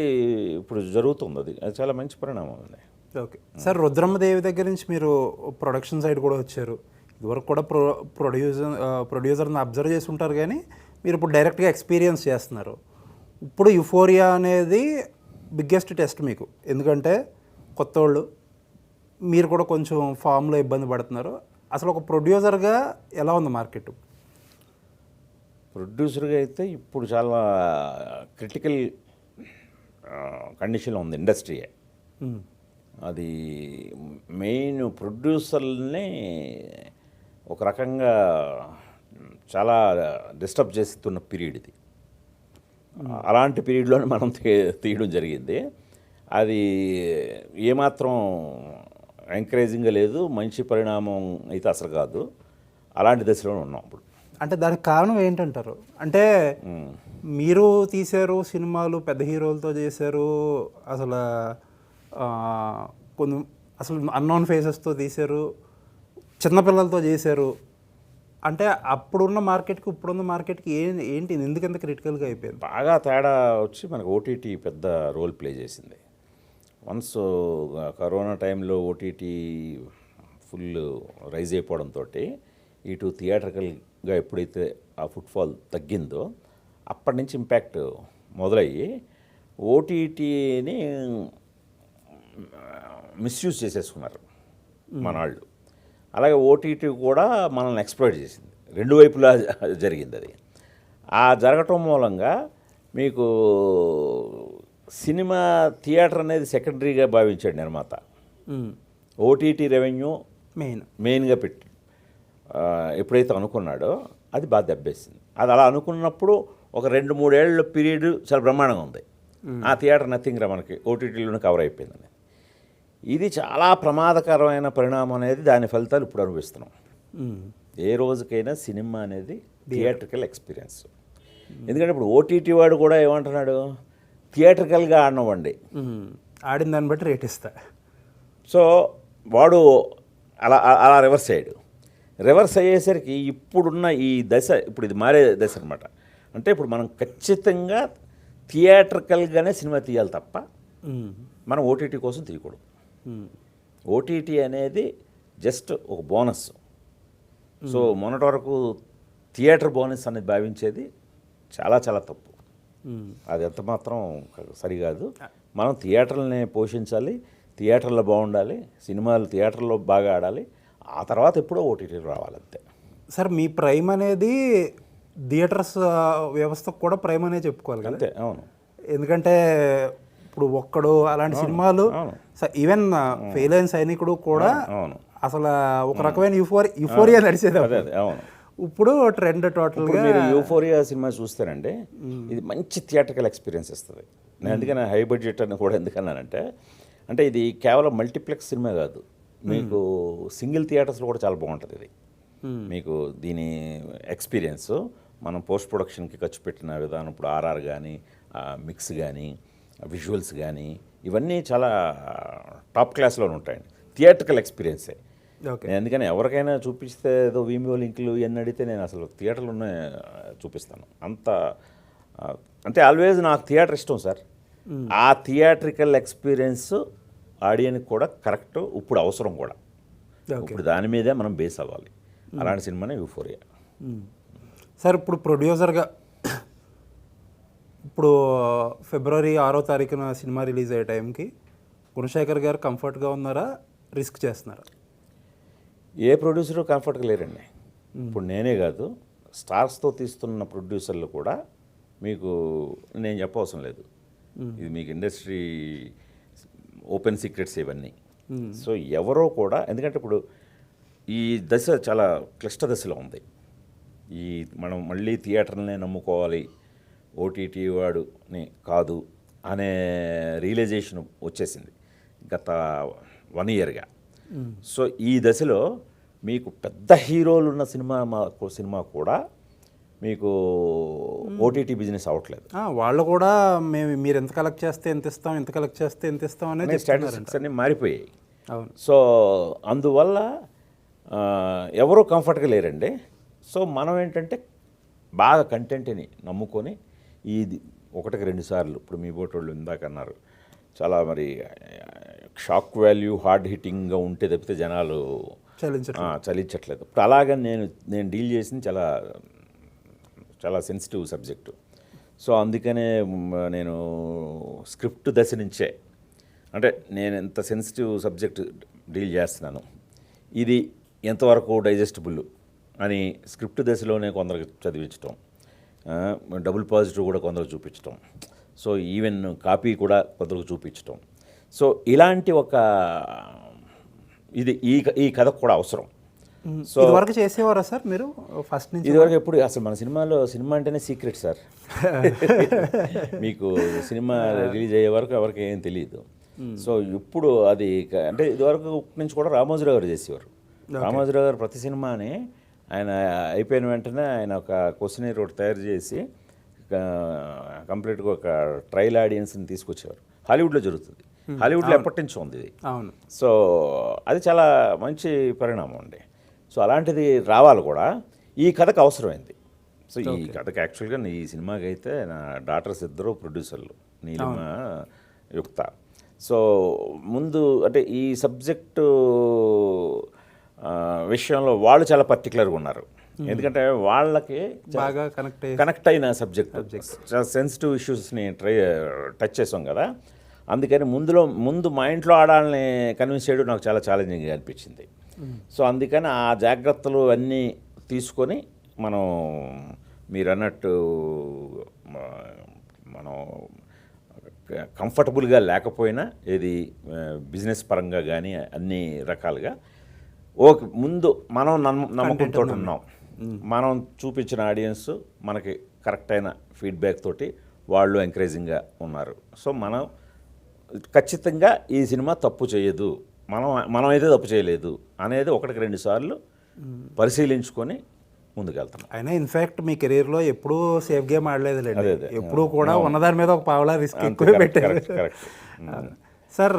ఇప్పుడు జరుగుతుంది. అది చాలా మంచి పరిణామం అండి. ఓకే సార్, రుద్రమ్మదేవి దగ్గర నుంచి మీరు ప్రొడక్షన్ సైడ్ కూడా వచ్చారు. ఇదివరకు కూడా ప్రొడ్యూసర్ని అబ్జర్వ్ చేసి ఉంటారు, కానీ మీరు ఇప్పుడు డైరెక్ట్గా ఎక్స్పీరియన్స్ చేస్తున్నారు. ఇప్పుడు యుఫోరియా అనేది బిగ్గెస్ట్ టెస్ట్ మీకు, ఎందుకంటే కొత్త వాళ్ళు, మీరు కూడా కొంచెం ఫామ్లో ఇబ్బంది పడుతున్నారు. అసలు ఒక ప్రొడ్యూసర్గా ఎలా ఉంది మార్కెట్? ప్రొడ్యూసర్గా అయితే ఇప్పుడు చాలా క్రిటికల్ కండిషన్లో ఉంది ఇండస్ట్రీయే. అది మెయిన్ ప్రొడ్యూసర్ని ఒక రకంగా చాలా డిస్టర్బ్ చేస్తున్న పీరియడ్ ఇది. అలాంటి పీరియడ్లోనే మనం తీయడం జరిగింది. అది ఏమాత్రం ఎంకరేజింగ్గా లేదు, మంచి పరిణామం అయితే అసలు కాదు. అలాంటి దశలో ఉన్నాం ఇప్పుడు. అంటే దానికి కారణం ఏంటంటారు? అంటే మీరు తీశారు సినిమాలు, పెద్ద హీరోలతో చేశారు, అసలు అన్నోన్ ఫేసెస్తో తీశారు, చిన్నపిల్లలతో చేశారు. అంటే అప్పుడున్న మార్కెట్కి ఇప్పుడున్న మార్కెట్కి ఏంటి ఎందుకంత క్రిటికల్గా అయిపోయింది? బాగా తేడా వచ్చి మనకు ఓటీటీ పెద్ద రోల్ ప్లే చేసింది. వన్స్ కరోనా టైంలో ఓటీటీ ఫుల్ రైజ్ అయిపోవడంతో ఇటు థియేటర్కల్గా ఎప్పుడైతే ఆ ఫుట్ఫాల్ తగ్గిందో అప్పటి నుంచి ఇంపాక్ట్ మొదలయ్యి ఓటీటీని మిస్యూజ్ చేసేసుకున్నారు మన వాళ్ళు. అలాగే ఓటీటీ కూడా మనల్ని ఎక్స్ప్లోయిట్ చేసింది. రెండు వైపులా జరిగింది అది. ఆ జరగటం మూలంగా మీకు సినిమా థియేటర్ అనేది సెకండరీగా భావించాడు నిర్మాత. ఓటీటీ రెవెన్యూ మెయిన్గా పెట్టి ఎప్పుడైతే అనుకున్నాడో అది బాగా దెబ్బేసింది. అది అలా అనుకున్నప్పుడు ఒక 2-3 ఏళ్ళ పీరియడ్ చాలా బ్రహ్మాండంగా ఉంది. ఆ థియేటర్ నథింగ్ రా మనకి ఓటీటీలోనే కవర్ అయిపోయిందని. ఇది చాలా ప్రమాదకరమైన పరిణామం అనేది, దాని ఫలితాలు ఇప్పుడు అనుభవిస్తున్నాం. ఏ రోజుకైనా సినిమా అనేది థియేట్రికల్ ఎక్స్పీరియన్స్. ఎందుకంటే ఇప్పుడు ఓటీటీ వాడు కూడా ఏమంటున్నాడు, థియేట్రికల్గా ఆడినవ్వండి, ఆడిన దాన్ని బట్టి రేట్ ఇస్తా. సో వాడు అలా రివర్స్ అయ్యేసరికి ఇప్పుడున్న ఈ దశ, ఇప్పుడు ఇది మారే దశ అనమాట. అంటే ఇప్పుడు మనం ఖచ్చితంగా థియేట్రికల్గానే సినిమా తీయాలి తప్ప మనం ఓటీటీ కోసం తీయకూడదు. ఓటీటీ అనేది జస్ట్ ఒక బోనస్. సో మొన్నటి వరకు థియేటర్ బోనస్ అనేది భావించేది చాలా చాలా తప్పు. అది ఎంత మాత్రం సరికాదు. మనం థియేటర్లని పోషించాలి, థియేటర్లో బాగుండాలి, సినిమాలు థియేటర్లో బాగా ఆడాలి, ఆ తర్వాత ఎప్పుడో ఓటీటీలు రావాలంతే. సార్ మీ ప్రైమ్ అనేది థియేటర్స్ వ్యవస్థకు కూడా ప్రైమ్ అనే చెప్పుకోవాలి కదా? అంతే, అవును. ఎందుకంటే ఇప్పుడు ఒక్కడు అలాంటి సినిమాలు, ఈవెన్ ఫెయిల్ అయిన సైనికుడు కూడా అసలు ఒక రకమైన యూఫోరియా నడిచేది. అవును. ఇప్పుడు ట్రెండ్ టోటల్గా మీరు యూఫోరియా సినిమా చూస్తారంటే ఇది మంచి థియేటర్కల్ ఎక్స్పీరియన్స్ ఇస్తుంది. నేను అందుకని హై బడ్జెట్ అని కూడా ఎందుకన్నానంటే, అంటే ఇది కేవలం మల్టీప్లెక్స్ సినిమా కాదు, మీకు సింగిల్ థియేటర్స్లో కూడా చాలా బాగుంటుంది ఇది. మీకు దీని ఎక్స్పీరియన్స్ మనం పోస్ట్ ప్రొడక్షన్కి ఖర్చు పెట్టిన విధానం, ఇప్పుడు ఆర్ఆర్ కానీ, మిక్స్ కానీ, విజువల్స్ కానీ, ఇవన్నీ చాలా టాప్ క్లాస్లో ఉంటాయండి. థియేటర్కల్ ఎక్స్పీరియన్సే. నేను అందుకని ఎవరికైనా చూపిస్తే ఏదో వీమియో లింకులు ఇవన్నీ అడిగితే నేను అసలు థియేటర్లోనే చూపిస్తాను. అంటే ఆల్వేజ్ నాకు థియేటర్ ఇష్టం సార్. ఆ థియేట్రికల్ ఎక్స్పీరియన్స్ ఆడియన్కి కూడా కరెక్ట్ ఇప్పుడు అవసరం కూడా. ఇప్పుడు దాని మీదే మనం బేస్ అవ్వాలి. అలాంటి సినిమానే యూఫోరియా. సార్ ఇప్పుడు ప్రొడ్యూసర్గా ఇప్పుడు ఫిబ్రవరి 6వ తారీఖున సినిమా రిలీజ్ అయ్యే టైంకి గుణశేఖర్ గారు కంఫర్ట్గా ఉన్నారా, రిస్క్ చేస్తున్నారా? ఏ ప్రొడ్యూసరు కంఫర్ట్గా లేరండి. ఇప్పుడు నేనే కాదు, స్టార్స్తో తీస్తున్న ప్రొడ్యూసర్లు కూడా మీకు నేను చెప్పవసరం లేదు. ఇది మీకు ఇండస్ట్రీ ఓపెన్ సీక్రెట్స్ ఇవన్నీ. సో ఎవరో కూడా, ఎందుకంటే ఇప్పుడు ఈ దశ చాలా క్లిష్ట దశలో ఉంది. ఈ మనం మళ్ళీ థియేటర్లనే నమ్ముకోవాలి, ఓటీటీ వాడుని కాదు అనే రియలైజేషన్ వచ్చేసింది గత 1 ఇయర్గా. సో ఈ దశలో మీకు పెద్ద హీరోలు ఉన్న సినిమా కూడా మీకు ఓటీటీ బిజినెస్ అవ్వట్లేదు. వాళ్ళు కూడా మీరు ఎంత కలెక్ట్ చేస్తే ఎంత ఇస్తాం, ఎంత కలెక్ట్ చేస్తే ఎంత ఇస్తాం అనేది స్టాటిస్టిక్స్ అన్నీ మారిపోయాయి. అవును. సో అందువల్ల ఎవరూ కంఫర్ట్గా లేరండి. సో మనం ఏంటంటే బాగా కంటెంట్ని నమ్ముకొని ఇది 1-2 సార్లు, ఇప్పుడు మీ బోటోళ్ళు ఇందాక అన్నారు, చాలా మరి షాక్ వాల్యూ హార్డ్ హిట్టింగ్గా ఉంటే తప్పితే జనాలు చలించట్లేదు. ఇప్పుడు అలాగని నేను డీల్ చేసింది చాలా సెన్సిటివ్ సబ్జెక్టు. సో అందుకనే నేను స్క్రిప్ట్ దశ నుంచే, అంటే నేను ఎంత సెన్సిటివ్ సబ్జెక్ట్ డీల్ చేస్తున్నాను, ఇది ఎంతవరకు డైజెస్టబుల్ అని స్క్రిప్ట్ దశలోనే కొందరికి చదివించటం, డబుల్ పాజిటివ్ కూడా కొందరికి చూపించటం, సో ఈవెన్ కాపీ కూడా కొందరికి చూపించటం. సో ఇలాంటి ఒక ఇది ఈ కథకు కూడా అవసరం. సో ఇదివరకు చేసేవారా సార్ మీరు ఫస్ట్ నుంచి? ఇదివరకు ఎప్పుడు అసలు మన సినిమా అంటేనే సీక్రెట్ సార్. మీకు సినిమా రిలీజ్ అయ్యే వరకు ఎవరికి ఏం తెలియదు. సో ఇప్పుడు అది అంటే ఇదివరకు నుంచి కూడా రామోజీరావు గారు చేసేవారు. రామోజీరావు గారు ప్రతి సినిమాని ఆయన అయిపోయిన వెంటనే ఆయన ఒక క్వశ్చనరీ ఒకటి తయారు చేసి కంప్లీట్గా ఒక ట్రయల్ ఆడియన్స్ని తీసుకొచ్చేవారు. హాలీవుడ్లో జరుగుతుంది, హాలీవుడ్లో ఎప్పటి నుంచో ఉంది ఇది. అవును. సో అది చాలా మంచి పరిణామం అండి. సో అలాంటిది రావాలి కూడా, ఈ కథకు అవసరమైంది. సో ఈ కథకు యాక్చువల్గా ఈ సినిమాకి అయితే నా డాటర్స్ ఇద్దరు ప్రొడ్యూసర్లు, నీలిమ, యుక్త. సో ముందు అంటే ఈ సబ్జెక్టు విషయంలో వాళ్ళు చాలా పర్టికులర్గా ఉన్నారు. ఎందుకంటే వాళ్ళకి బాగా కనెక్ట్ అయిన సబ్జెక్ట్, చాలా సెన్సిటివ్ ఇష్యూస్ని టచ్ చేసాం కదా. అందుకని ముందు మా ఇంట్లో ఆడాలని కన్విన్స్ చేయడం నాకు చాలా ఛాలెంజింగ్గా అనిపించింది. సో అందుకని ఆ జాగ్రత్తలు అన్నీ తీసుకొని మీరు అన్నట్టు మనం కంఫర్టబుల్గా లేకపోయినా ఏది బిజినెస్ పరంగా కానీ అన్ని రకాలుగా ముందు మనం నమ్మకంతో ఉన్నాం, మనం చూపించిన ఆడియన్స్ మనకి కరెక్ట్ అయిన ఫీడ్బ్యాక్ తోటి వాళ్ళు ఎంకరేజింగ్గా ఉన్నారు. సో మనం ఖచ్చితంగా ఈ సినిమా తప్పు చేయదు, మనం అయితే తప్పు చేయలేదు అనేది 1-2 సార్లు పరిశీలించుకొని ముందుకెళ్తాం. అయినా ఇన్ఫ్యాక్ట్ మీ కెరీర్లో ఎప్పుడూ సేఫ్ గేమ్ ఆడలేదు, ఎప్పుడూ కూడా ఉన్నదాని మీద ఒక పావలా రిస్క్ ఎక్కువే పెట్టారు. సార్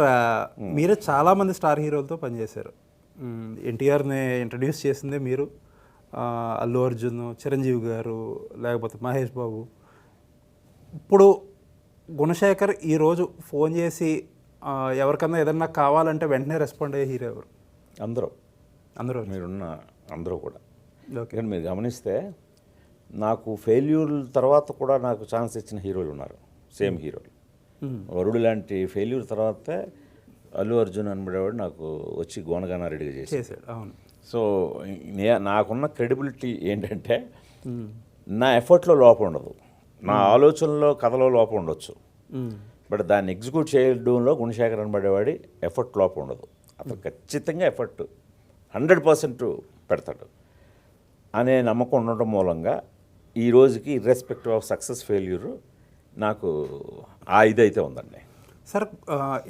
మీరు చాలామంది స్టార్ హీరోలతో పనిచేశారు. ఎన్టీఆర్ని ఇంట్రడ్యూస్ చేసిందే మీరు, అల్లు అర్జున్, చిరంజీవి గారు, లేకపోతే మహేష్ బాబు. ఇప్పుడు గుణశేఖర్ ఈరోజు ఫోన్ చేసి ఎవరికన్నా ఏదన్నా కావాలంటే వెంటనే రెస్పాండ్ అయ్యే హీరో ఎవరు? అందరూ మీరున్న అందరూ కూడా. ఓకే, మీరు గమనిస్తే నాకు ఫెయిల్యూర్ తర్వాత కూడా నాకు ఛాన్స్ ఇచ్చిన హీరోలు ఉన్నారు, సేమ్ హీరోలు. వరుడు లాంటి ఫెయిల్యూర్ తర్వాతే అల్లు అర్జున్ అనబడేవాడు నాకు వచ్చి గోనగానారెడ్డిగా చేశాడు. అవును. సో నాకున్న క్రెడిబిలిటీ ఏంటంటే నా ఎఫర్ట్లో లోపం ఉండదు, నా ఆలోచనలో కథలో లోపం ఉండొచ్చు, బట్ దాన్ని ఎగ్జిక్యూట్ చేయడంలో గుణశేఖర్ అనబడేవాడి ఎఫర్ట్ లోపం ఉండదు. అతను ఖచ్చితంగా ఎఫర్ట్ 100% పెడతాడు అనే నమ్మకం ఉండటం మూలంగా ఈ రోజుకి ఇర్రెస్పెక్టివ్ ఆఫ్ సక్సెస్ ఫెయిల్యూర్ నాకు ఇదైతే ఉందండి. సార్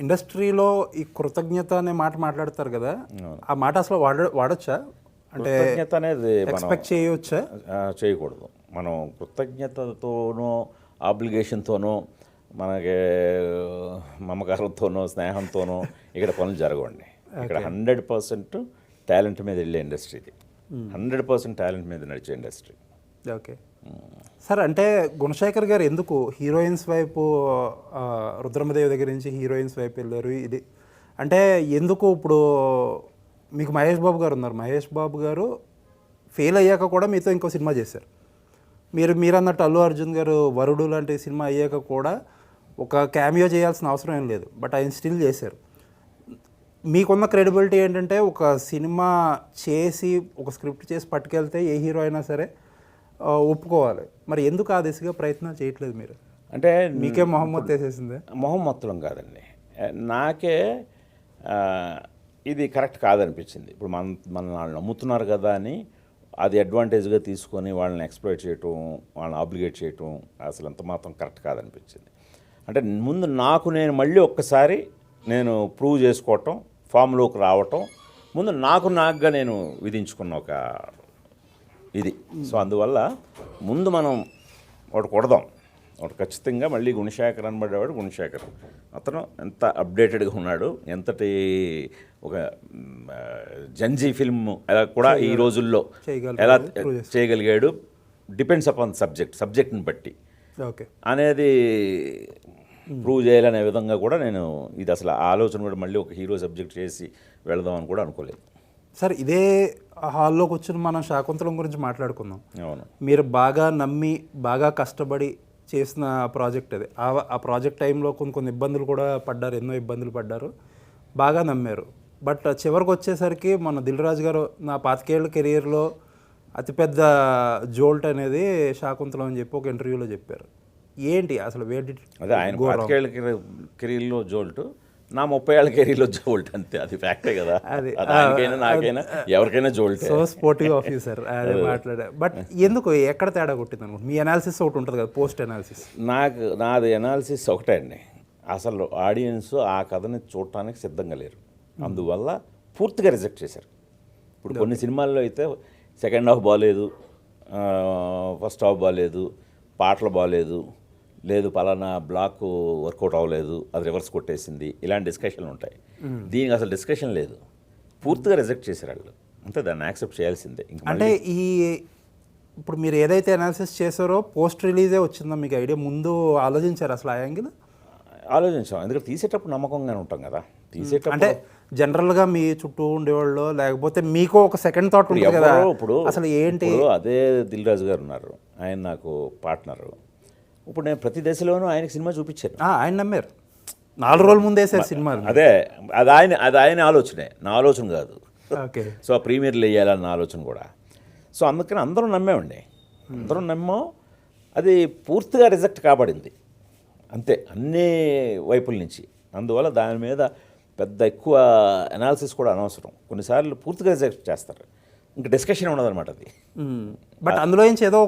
ఇండస్ట్రీలో ఈ కృతజ్ఞత అనే మాట మాట్లాడతారు కదా, ఆ మాట అసలు వాడొచ్చా? అంటే కృతజ్ఞత అనేది ఎక్స్పెక్ట్ చేయవచ్చా? చేయకూడదు. మనం కృతజ్ఞతతోనో ఆబ్లిగేషన్తోనో మనకి మమకారంతోనో స్నేహంతోనో ఇక్కడ పనులు జరగవండి. ఇక్కడ 100% టాలెంట్ మీద వెళ్ళే ఇండస్ట్రీ ఇది, 100% టాలెంట్ మీద నడిచే ఇండస్ట్రీ. ఓకే. సార్ అంటే గుణశేఖర్ గారు ఎందుకు హీరోయిన్స్ వైపు రుద్రమదేవి దగ్గర నుంచి హీరోయిన్స్ వైపు వెళ్ళారు? ఇది అంటే ఎందుకు ఇప్పుడు మీకు మహేష్ బాబు గారు ఉన్నారు, మహేష్ బాబు గారు ఫెయిల్ అయ్యాక కూడా మీతో ఇంకో సినిమా చేశారు. మీరు అన్నట్టు అల్లు అర్జున్ గారు వరుడు లాంటి సినిమా అయ్యాక కూడా ఒక క్యామియో చేయాల్సిన అవసరం ఏం లేదు, బట్ ఆయన స్టిల్ చేశారు. మీకున్న క్రెడిబిలిటీ ఏంటంటే ఒక సినిమా చేసి ఒక స్క్రిప్ట్ చేసి పట్టుకెళ్తే ఏ హీరో అయినా సరే ఒప్పుకోవాలి. మరి ఎందుకు ఆ దిశగా ప్రయత్నం చేయట్లేదు మీరు? అంటే మీకే మొహమ్మద్ వేసేసిందే? మొహమ్మత్తులం కాదండి, నాకే ఇది కరెక్ట్ కాదనిపించింది. ఇప్పుడు మన వాళ్ళు నమ్ముతున్నారు కదా అని అది అడ్వాంటేజ్గా తీసుకొని వాళ్ళని ఎక్స్ప్లోయిట్ చేయటం, వాళ్ళని ఆబ్లిగేట్ చేయటం అసలు ఎంత మాత్రం కరెక్ట్ కాదనిపించింది. అంటే ముందు నేను మళ్ళీ ఒక్కసారి నేను ప్రూవ్ చేసుకోవటం, ఫామ్లోకి రావటం, ముందు నాకుగా నేను విధించుకున్న ఒక ఇది. సో అందువల్ల ముందు మనం ఒకటి కొడదాం, ఒకటి ఖచ్చితంగా మళ్ళీ గుణశేఖర్ అనబడేవాడు గుణశేఖర్. అతను ఎంత అప్డేటెడ్గా ఉన్నాడు, ఎంతటి ఒక జంజీ ఫిల్మ్ ఎలా కూడా ఈ రోజుల్లో ఎలా చేయగలిగాడు, డిపెండ్స్ అపాన్ సబ్జెక్ట్ని బట్టి ఓకే అనేది ప్రూవ్ చేయాలనే విధంగా కూడా నేను ఇది అసలు ఆలోచన కూడా మళ్ళీ ఒక హీరో సబ్జెక్ట్ చేసి వెళదామని కూడా అనుకోలేదు. సార్ ఇదే హాల్లోకి వచ్చిన మనం శాకుంతలం గురించి మాట్లాడుకుందాం. అవును, మీరు బాగా నమ్మి బాగా కష్టపడి చేసిన ప్రాజెక్ట్ అది. ఆ ప్రాజెక్ట్ టైంలో కొన్ని ఇబ్బందులు కూడా పడ్డారు, ఎన్నో ఇబ్బందులు పడ్డారు, బాగా నమ్మారు. బట్ చివరికి వచ్చేసరికి మన దిల్ రాజు గారు నా 25 ఏళ్ళ కెరియర్లో అతిపెద్ద జోల్ట్ అనేది శాకుంతలం అని చెప్పి ఒక ఇంటర్వ్యూలో చెప్పారు. ఏంటి అసలు అదే ఆయన 25 ఏళ్ళ కెరీర్లో జోల్ట్, నా 30 ఏళ్ళ కెరీర్లో జోల్ట్, అంతే. అది ఫ్యాక్టే కదా, దానికైనా నాకైనా ఎవరికైనా jolt. So sportive of you sir అదే మాట్లాడా. బట్ ఎందుకు ఎక్కడ తేడా కొట్టింది అనుకుంటు? మీ అనాలిసిస్ ఒకటి ఉంటుంది కదా, పోస్ట్ అనాలిసిస్. నాది అనాలిసిస్ ఒకటే అండి, అసలు ఆడియన్స్ ఆ కథని చూడటానికి సిద్ధంగా లేరు, అందువల్ల పూర్తిగా రిజెక్ట్ చేశారు. ఇప్పుడు కొన్ని సినిమాల్లో అయితే సెకండ్ హాఫ్ బాగాలేదు, ఫస్ట్ హాఫ్ బాగాలేదు, పాటలు బాగాలేదు, లేదు పలానా బ్లాక్ వర్కౌట్ అవ్వలేదు, అది రివర్స్ కొట్టేసింది, ఇలాంటి డిస్కషన్లు ఉంటాయి. దీనికి అసలు డిస్కషన్ లేదు, పూర్తిగా రిజెక్ట్ చేశారు వాళ్ళు, అంతే. దాన్ని యాక్సెప్ట్ చేయాల్సిందే. అంటే ఇప్పుడు మీరు ఏదైతే అనాలిసిస్ చేశారో పోస్ట్ రిలీజే వచ్చిందా మీకు ఐడియా? ముందు ఆలోచించారు అసలు ఆ యాంగిల్? ఆలోచించాం, ఎందుకంటే తీసేటప్పుడు నమ్మకంగానే ఉంటాం కదా. తీసేటప్పుడు అంటే జనరల్గా మీ చుట్టూ ఉండేవాళ్ళు, లేకపోతే మీకు ఒక సెకండ్ థాట్ ఉంటుంది కదా, ఇప్పుడు అసలు ఏంటి? అదే దిల్ రాజు గారు ఉన్నారు, ఆయన నాకు పార్ట్నరు. ఇప్పుడు నేను ప్రతి దశలోనూ ఆయనకి సినిమా చూపించాను, ఆయన నమ్మారు. 4 రోజుల ముందే సార్ సినిమా. అదే అది ఆయన ఆలోచనే, నా ఆలోచన కాదు. ఓకే. సో ఆ ప్రీమియర్లు వేయాలన్న ఆలోచన కూడా. సో అందుకని అందరం నమ్మేమండి, అందరం నమ్మాం. అది పూర్తిగా రిజెక్ట్ కాబడింది, అంతే, అన్ని వైపుల నుంచి. అందువల్ల దాని మీద పెద్ద ఎక్కువ అనాలిసిస్ కూడా అనవసరం. కొన్నిసార్లు పూర్తిగా రిజెక్ట్ చేస్తారు, ఇంకా డిస్కషన్ ఉండదన్నమాట అది. బట్ అందులో నుంచి ఏదో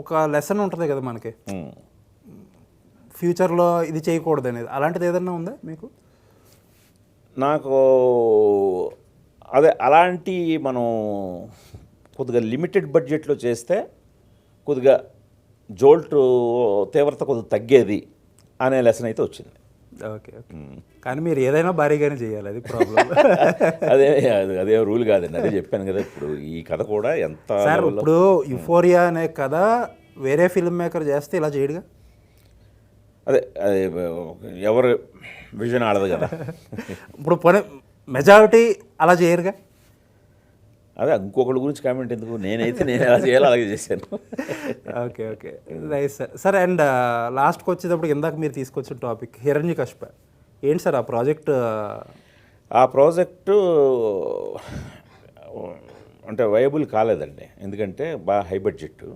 ఒక లెసన్ ఉంటుంది కదా మనకి, ఫ్యూచర్లో ఇది చేయకూడదు అనేది. అలాంటిది ఏదన్నా ఉందా మీకు? నాకు అదే అలాంటి మనం కొద్దిగా లిమిటెడ్ బడ్జెట్లో చేస్తే కొద్దిగా జోల్ట్ తీవ్రత కొద్దిగా తగ్గేది అనే లెసన్ అయితే వచ్చింది. Okay okay. కానీ మీరు ఏదైనా భారీగానే చేయాలి, అది ప్రాబ్లం. అదే రూల్ కాదండి, అదే చెప్పాను కదా. ఇప్పుడు ఈ కథ కూడా ఎంత సార్, ఇప్పుడు యుఫోరియా అనే కథ వేరే ఫిల్మ్ మేకర్ చేస్తే ఇలా చేయడుగా. అదే ఎవరు విజన్ ఆడదు కదా. ఇప్పుడు మెజారిటీ అలా చేయరుగా. అదే ఇంకొకళ్ళ గురించి కామెంట్ ఎందుకు, నేను ఎలా చేయాలో అలాగే చేశాను. Okay okay, right sir. Sir and లాస్ట్కి వచ్చేటప్పుడు ఇందాక మీరు తీసుకొచ్చిన టాపిక్ హిరణ్యకశిప ఏంటి సార్ ఆ ప్రాజెక్ట్? ఆ ప్రాజెక్టు అంటే వైబుల్ కాలేదండి, ఎందుకంటే బాగా హై బడ్జెట్.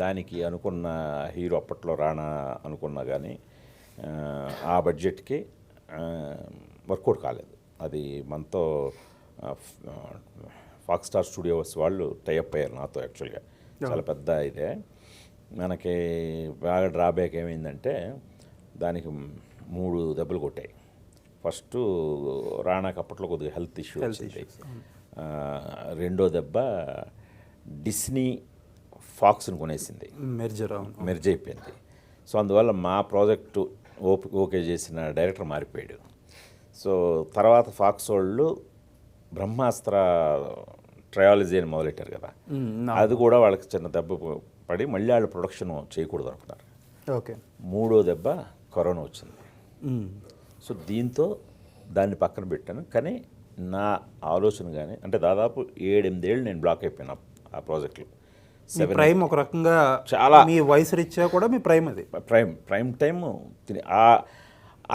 దానికి అనుకున్న హీరో అప్పట్లో రానా అనుకున్నా కానీ ఆ బడ్జెట్కి వర్కౌట్ కాలేదు. అది మనతో ఫాక్స్ స్టార్ స్టూడియోస్ వాళ్ళు టైఅప్ అయ్యారు నాతో. యాక్చువల్గా చాలా పెద్ద ఇదే. మనకి బాగా డ్రాబ్యాక్ ఏమైందంటే దానికి 3 దెబ్బలు కొట్టాయి. ఫస్ట్ రానాకి అప్పట్లో కొద్దిగా హెల్త్ ఇష్యూ వచ్చింది. రెండో దెబ్బ డిస్నీ ఫాక్స్ని కొనేసింది, మెర్జ్ అయిపోయింది. సో అందువల్ల మా ప్రాజెక్టు ఓకే చేసిన డైరెక్టర్ మారిపోయాడు. సో తర్వాత ఫాక్స్ వాళ్ళు బ్రహ్మాస్త్ర ట్రయాలజీ అని మొదలెట్టారు కదా, అది కూడా వాళ్ళకి చిన్న దెబ్బ పడి మళ్ళీ వాళ్ళు ప్రొడక్షన్ చేయకూడదు అనుకున్నారు. ఓకే. మూడో దెబ్బ కరోనా వచ్చింది. సో దీంతో దాన్ని పక్కన పెట్టాను. కానీ నా ఆలోచన కానీ అంటే దాదాపు 7-8 ఏళ్ళు నేను బ్లాక్ అయిపోయాను ఆ ప్రాజెక్ట్లో. మీ ప్రైమ్ ఒక రకంగా చాలా మీ వయసు రీత్యా కూడా మీ ప్రైమ్ అది ప్రైమ్ టైమ్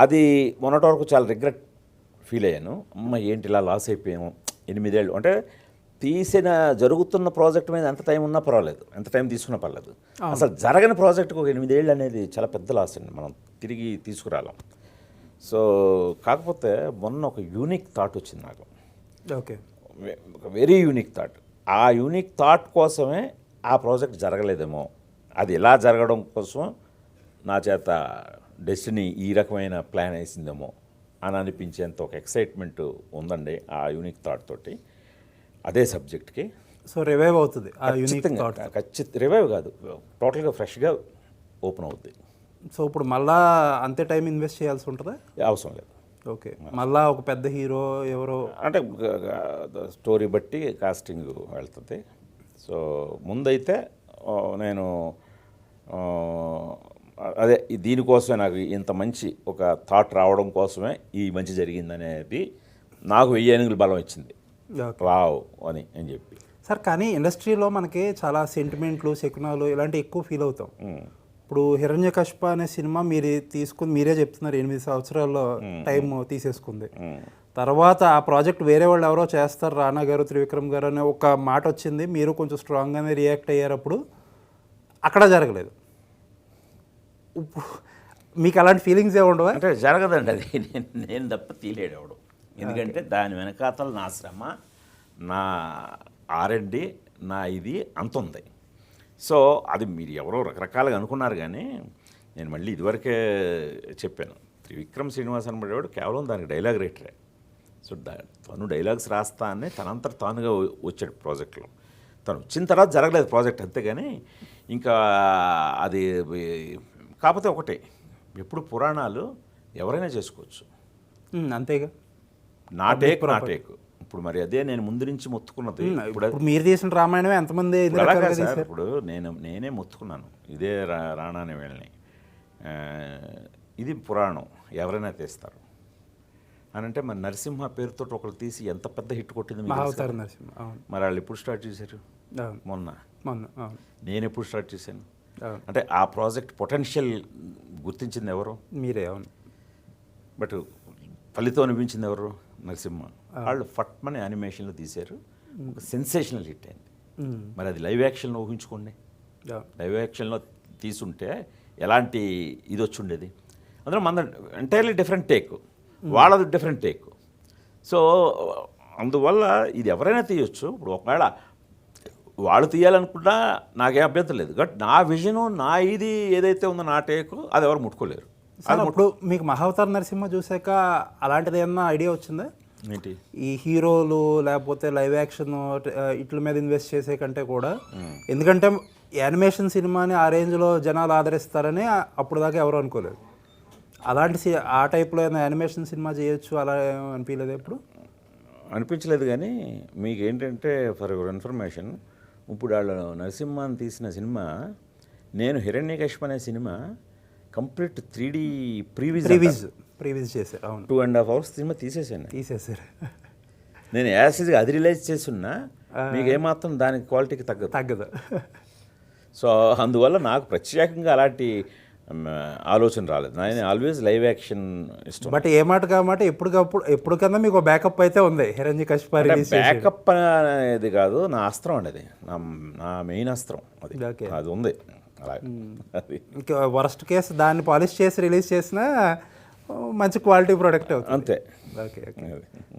అది మొన్నటి వరకు చాలా రిగ్రెట్ ఫీల్ అయ్యాను. అమ్మ ఏంటి ఇలా లాస్ అయిపోయాము 8 ఏళ్ళు. అంటే తీసిన జరుగుతున్న ప్రాజెక్ట్ మీద ఎంత టైం ఉన్నా పర్వాలేదు, ఎంత టైం తీసుకున్నా పర్లేదు. అసలు జరగని ప్రాజెక్టుకు ఒక 8 ఏళ్ళు అనేది చాలా పెద్ద లాస్ అండి, మనం తిరిగి తీసుకురాలేం. సో కాకపోతే మొన్న ఒక యూనిక్ థాట్ వచ్చింది నాకు. ఓకే. ఒక వెరీ యూనిక్ థాట్. ఆ యూనిక్ థాట్ కోసమే ఆ ప్రాజెక్ట్ జరగలేదేమో, అది ఎలా జరగడం కోసం నా చేత డెస్టినీ ఈ రకమైన ప్లాన్ వేసిందేమో అని అనిపించేంత ఒక ఎక్సైట్మెంట్ ఉందండి ఆ యూనిక్ థాట్ తోటి, అదే సబ్జెక్ట్కి. సో రివైవ్ అవుతుంది ఆ యూనిక్ థాట్. ఖచ్చితంగా రివైవ్ కాదు, టోటల్గా ఫ్రెష్గా ఓపెన్ అవుతుంది. సో ఇప్పుడు మళ్ళా అంతే టైం ఇన్వెస్ట్ చేయాల్సి ఉంటుందా? అవసరం లేదు. ఓకే. మళ్ళా ఒక పెద్ద హీరో ఎవరో అంటే స్టోరీ బట్టి కాస్టింగ్ వెళ్తుంది. సో ముందైతే నేను అదే దీనికోసమే నాకు ఇంత మంచి ఒక థాట్ రావడం కోసమే ఈ మంచి జరిగిందనేది నాకు 1000 ఏనుగుల బలం ఇచ్చింది. వావ్ అని చెప్పి. సార్ కానీ ఇండస్ట్రీలో మనకి చాలా సెంటిమెంట్లు, శకునాలు ఇలాంటివి ఎక్కువ ఫీల్ అవుతాం. ఇప్పుడు హిరణ్యకశిప అనే సినిమా మీరు తీసుకుని మీరే చెప్తున్నారు 8 సంవత్సరాల్లో టైం తీసేసుకుంది. తర్వాత ఆ ప్రాజెక్ట్ వేరే వాళ్ళు ఎవరో చేస్తారు, రానా గారు, త్రివిక్రమ్ గారు అనే ఒక మాట వచ్చింది, మీరు కొంచెం స్ట్రాంగ్గానే రియాక్ట్ అయ్యారప్పుడు అక్కడ జరగలేదు. మీకు అలాంటి ఫీలింగ్స్ ఏమి ఉండవా? అంటే జరగదండి అది, నేను తప్ప తీలేడు ఎవడు. ఎందుకంటే దాని వెనకాతలు నా శ్రమ, నా R&D, నా ఇది అంత ఉంది. సో అది మీరు ఎవరో రకరకాలుగా అనుకున్నారు, కానీ నేను మళ్ళీ ఇదివరకే చెప్పాను, త్రివిక్రమ్ శ్రీనివాస్ అనబడేవాడు కేవలం దానికి డైలాగ్ రైటరే. సో తను డైలాగ్స్ రాస్తా అని తనంతట తానుగా వచ్చాడు ప్రాజెక్ట్లో. తను వచ్చిన తర్వాత జరగలేదు ప్రాజెక్ట్, అంతేగాని ఇంకా అది. కాకపోతే ఒకటే, ఎప్పుడు పురాణాలు ఎవరైనా చేసుకోవచ్చు, అంతేగా. నా టేక్. ఇప్పుడు మరి అదే నేను ముందు నుంచి మొత్తుకున్నది. ఇప్పుడు మీరు తీసిన రామాయణమే ఎంతమంది సార్, ఇప్పుడు నేనే మొత్తుకున్నాను ఇదే రాణా అనే వీళ్ళని, ఇది పురాణం ఎవరైనా తీస్తారు అని అంటే, మరి నరసింహ పేరుతో ఒకరు తీసి ఎంత పెద్ద హిట్ కొట్టింది. మరి వాళ్ళు ఎప్పుడు స్టార్ట్ చేశారు? మొన్న. నేను ఎప్పుడు స్టార్ట్ చేశాను? అంటే ఆ ప్రాజెక్ట్ పొటెన్షియల్ గుర్తించింది ఎవరు? మీరే. అవును. బట్ ఫలితం అనిపించింది ఎవరు? నరసింహ. వాళ్ళు ఫట్మని యానిమేషన్లో తీశారు, ఒక సెన్సేషనల్ హిట్ అయింది. మరి అది లైవ్ యాక్షన్లో ఊహించుకోండి, లైవ్ యాక్షన్లో తీసుంటే ఎలాంటి ఇది వచ్చి ఉండేది. అందులో మన ఎంటైర్లీ డిఫరెంట్ టేక్, వాళ్ళది డిఫరెంట్ టేక్. సో అందువల్ల ఇది ఎవరైనా తీయొచ్చు. ఇప్పుడు ఒకవేళ వాళ్ళు తీయాలనుకున్నా నాకేం అభ్యంతరం లేదు, బట్ నా విజను, నా ఇది ఏదైతే ఉందో నా టేకు, అది ఎవరు ముట్టుకోలేరు. ఇప్పుడు మీకు మహావతార్ నరసింహ చూసాక అలాంటిది ఏమన్నా ఐడియా వచ్చిందా? ఏంటి? ఈ హీరోలు లేకపోతే లైవ్ యాక్షన్ ఇట్ల మీద ఇన్వెస్ట్ చేసే కంటే కూడా, ఎందుకంటే యానిమేషన్ సినిమాని ఆ రేంజ్లో జనాలు ఆదరిస్తారని అప్పుడు దాకా ఎవరు అనుకోలేదు. అలాంటి ఆ టైప్లో ఏమైనా యానిమేషన్ సినిమా చేయొచ్చు అలా అనిపించలేదు? ఎప్పుడు అనిపించలేదు. కానీ మీకు ఏంటంటే, ఫర్ యువర్ ఇన్ఫర్మేషన్, ఇప్పుడు వాళ్ళు నరసింహాన్ని తీసిన సినిమా, నేను హిరణ్యకశిప అనే సినిమా కంప్లీట్ 3D ప్రీవిజ్ చేశారు. అవును. 2.5 hours సినిమా తీసేసారు. నేను యాసిడ్గా అది రిలైజ్ చేస్తున్నా, మీకు ఏమాత్రం దానికి క్వాలిటీకి తగ్గదు. సో అందువల్ల నాకు ప్రత్యేకంగా అలాంటి ఆలోచన రాలేదు. నేను ఆల్వేస్ లైవ్ యాక్షన్ ఇష్టం. బట్ ఏ మాట కామాట ఎప్పటికన్నా మీకు బ్యాకప్ అయితే ఉంది. హిరణ్యకశిప బ్యాకప్ అనేది కాదు, నా అస్త్రం అండి, అది నా మెయిన్ అస్త్రం, అది ఉంది. అలాగే వరస్ట్ కేసు దాన్ని పాలిష్ చేసి రిలీజ్ చేసినా మంచి క్వాలిటీ ప్రోడక్ట్ అవుతుంది, అంతే. Okay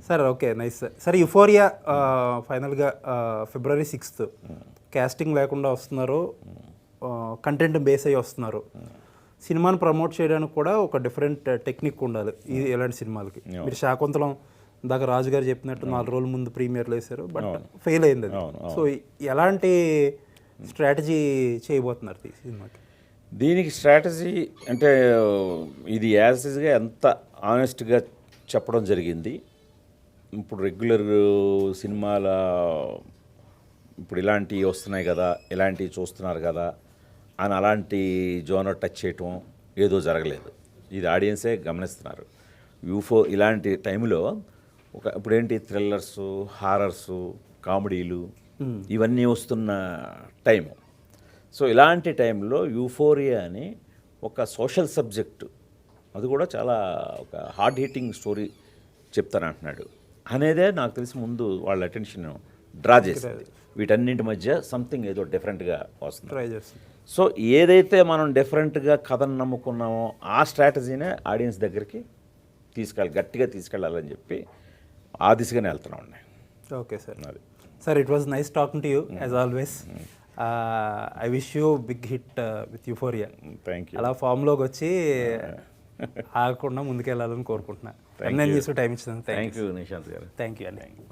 sir. Okay, nice sir. సరే, యుఫోరియా ఫైనల్గా February 6th కాస్టింగ్ లేకుండా వస్తున్నారు, కంటెంట్ బేస్ అయ్యి వస్తున్నారు. సినిమాని ప్రమోట్ చేయడానికి కూడా ఒక డిఫరెంట్ టెక్నిక్ ఉండాలి ఇలాంటి సినిమాలకి. మీరు శాకుంతలం ఇందాక రాజు గారు చెప్పినట్టు 4 రోజుల ముందు ప్రీమియర్లు వేశారు, బట్ ఫెయిల్ అయింది అది. సో ఎలాంటి స్ట్రాటజీ చేయబోతున్నారు ఈ సినిమాకి? దీనికి స్ట్రాటజీ అంటే, ఇది యాజ్గా ఎంత ఆనెస్ట్గా చెప్పడం జరిగింది. ఇప్పుడు రెగ్యులర్ సినిమాల ఇప్పుడు ఇలాంటివి వస్తున్నాయి కదా, ఇలాంటివి చూస్తున్నారు కదా అని అలాంటి జోనర్ టచ్ చేయటం ఏదో జరగలేదు. ఇది ఆడియన్సే గమనిస్తున్నారు. యూఫో ఇలాంటి టైంలో ఇప్పుడు ఏంటి థ్రిల్లర్స్, హారర్స్, కామెడీలు ఇవన్నీ వస్తున్న టైము. సో ఇలాంటి టైంలో యూఫోరియా అని ఒక సోషల్ సబ్జెక్టు, అది కూడా చాలా ఒక హార్డ్ హిట్టింగ్ స్టోరీ చెప్తానంటున్నాడు అనేదే నాకు తెలిసి ముందు వాళ్ళ అటెన్షన్ డ్రా చేసింది. వీటన్నింటి మధ్య సంథింగ్ ఏదో డిఫరెంట్గా వస్తుంది. ట్రై చేస్తుంది. సో ఏదైతే మనం డిఫరెంట్గా కథను నమ్ముకున్నామో ఆ స్ట్రాటజీనే ఆడియన్స్ దగ్గరికి గట్టిగా తీసుకెళ్ళాలని చెప్పి ఆ దిశగానే వెళ్తున్నాం. Okay sir. అది sir, it was nice talking to you as always. I wish you big hit with Euphoria. Thank you. అలా ఫామ్లోకి వచ్చి ఆగకుండా ముందుకెళ్ళాలని కోరుకుంటున్నా. నేను చేసే టైం ఇచ్చింది. థ్యాంక్ యూ నిశాంత్ గారు. థ్యాంక్ యూ అండి. Thank you.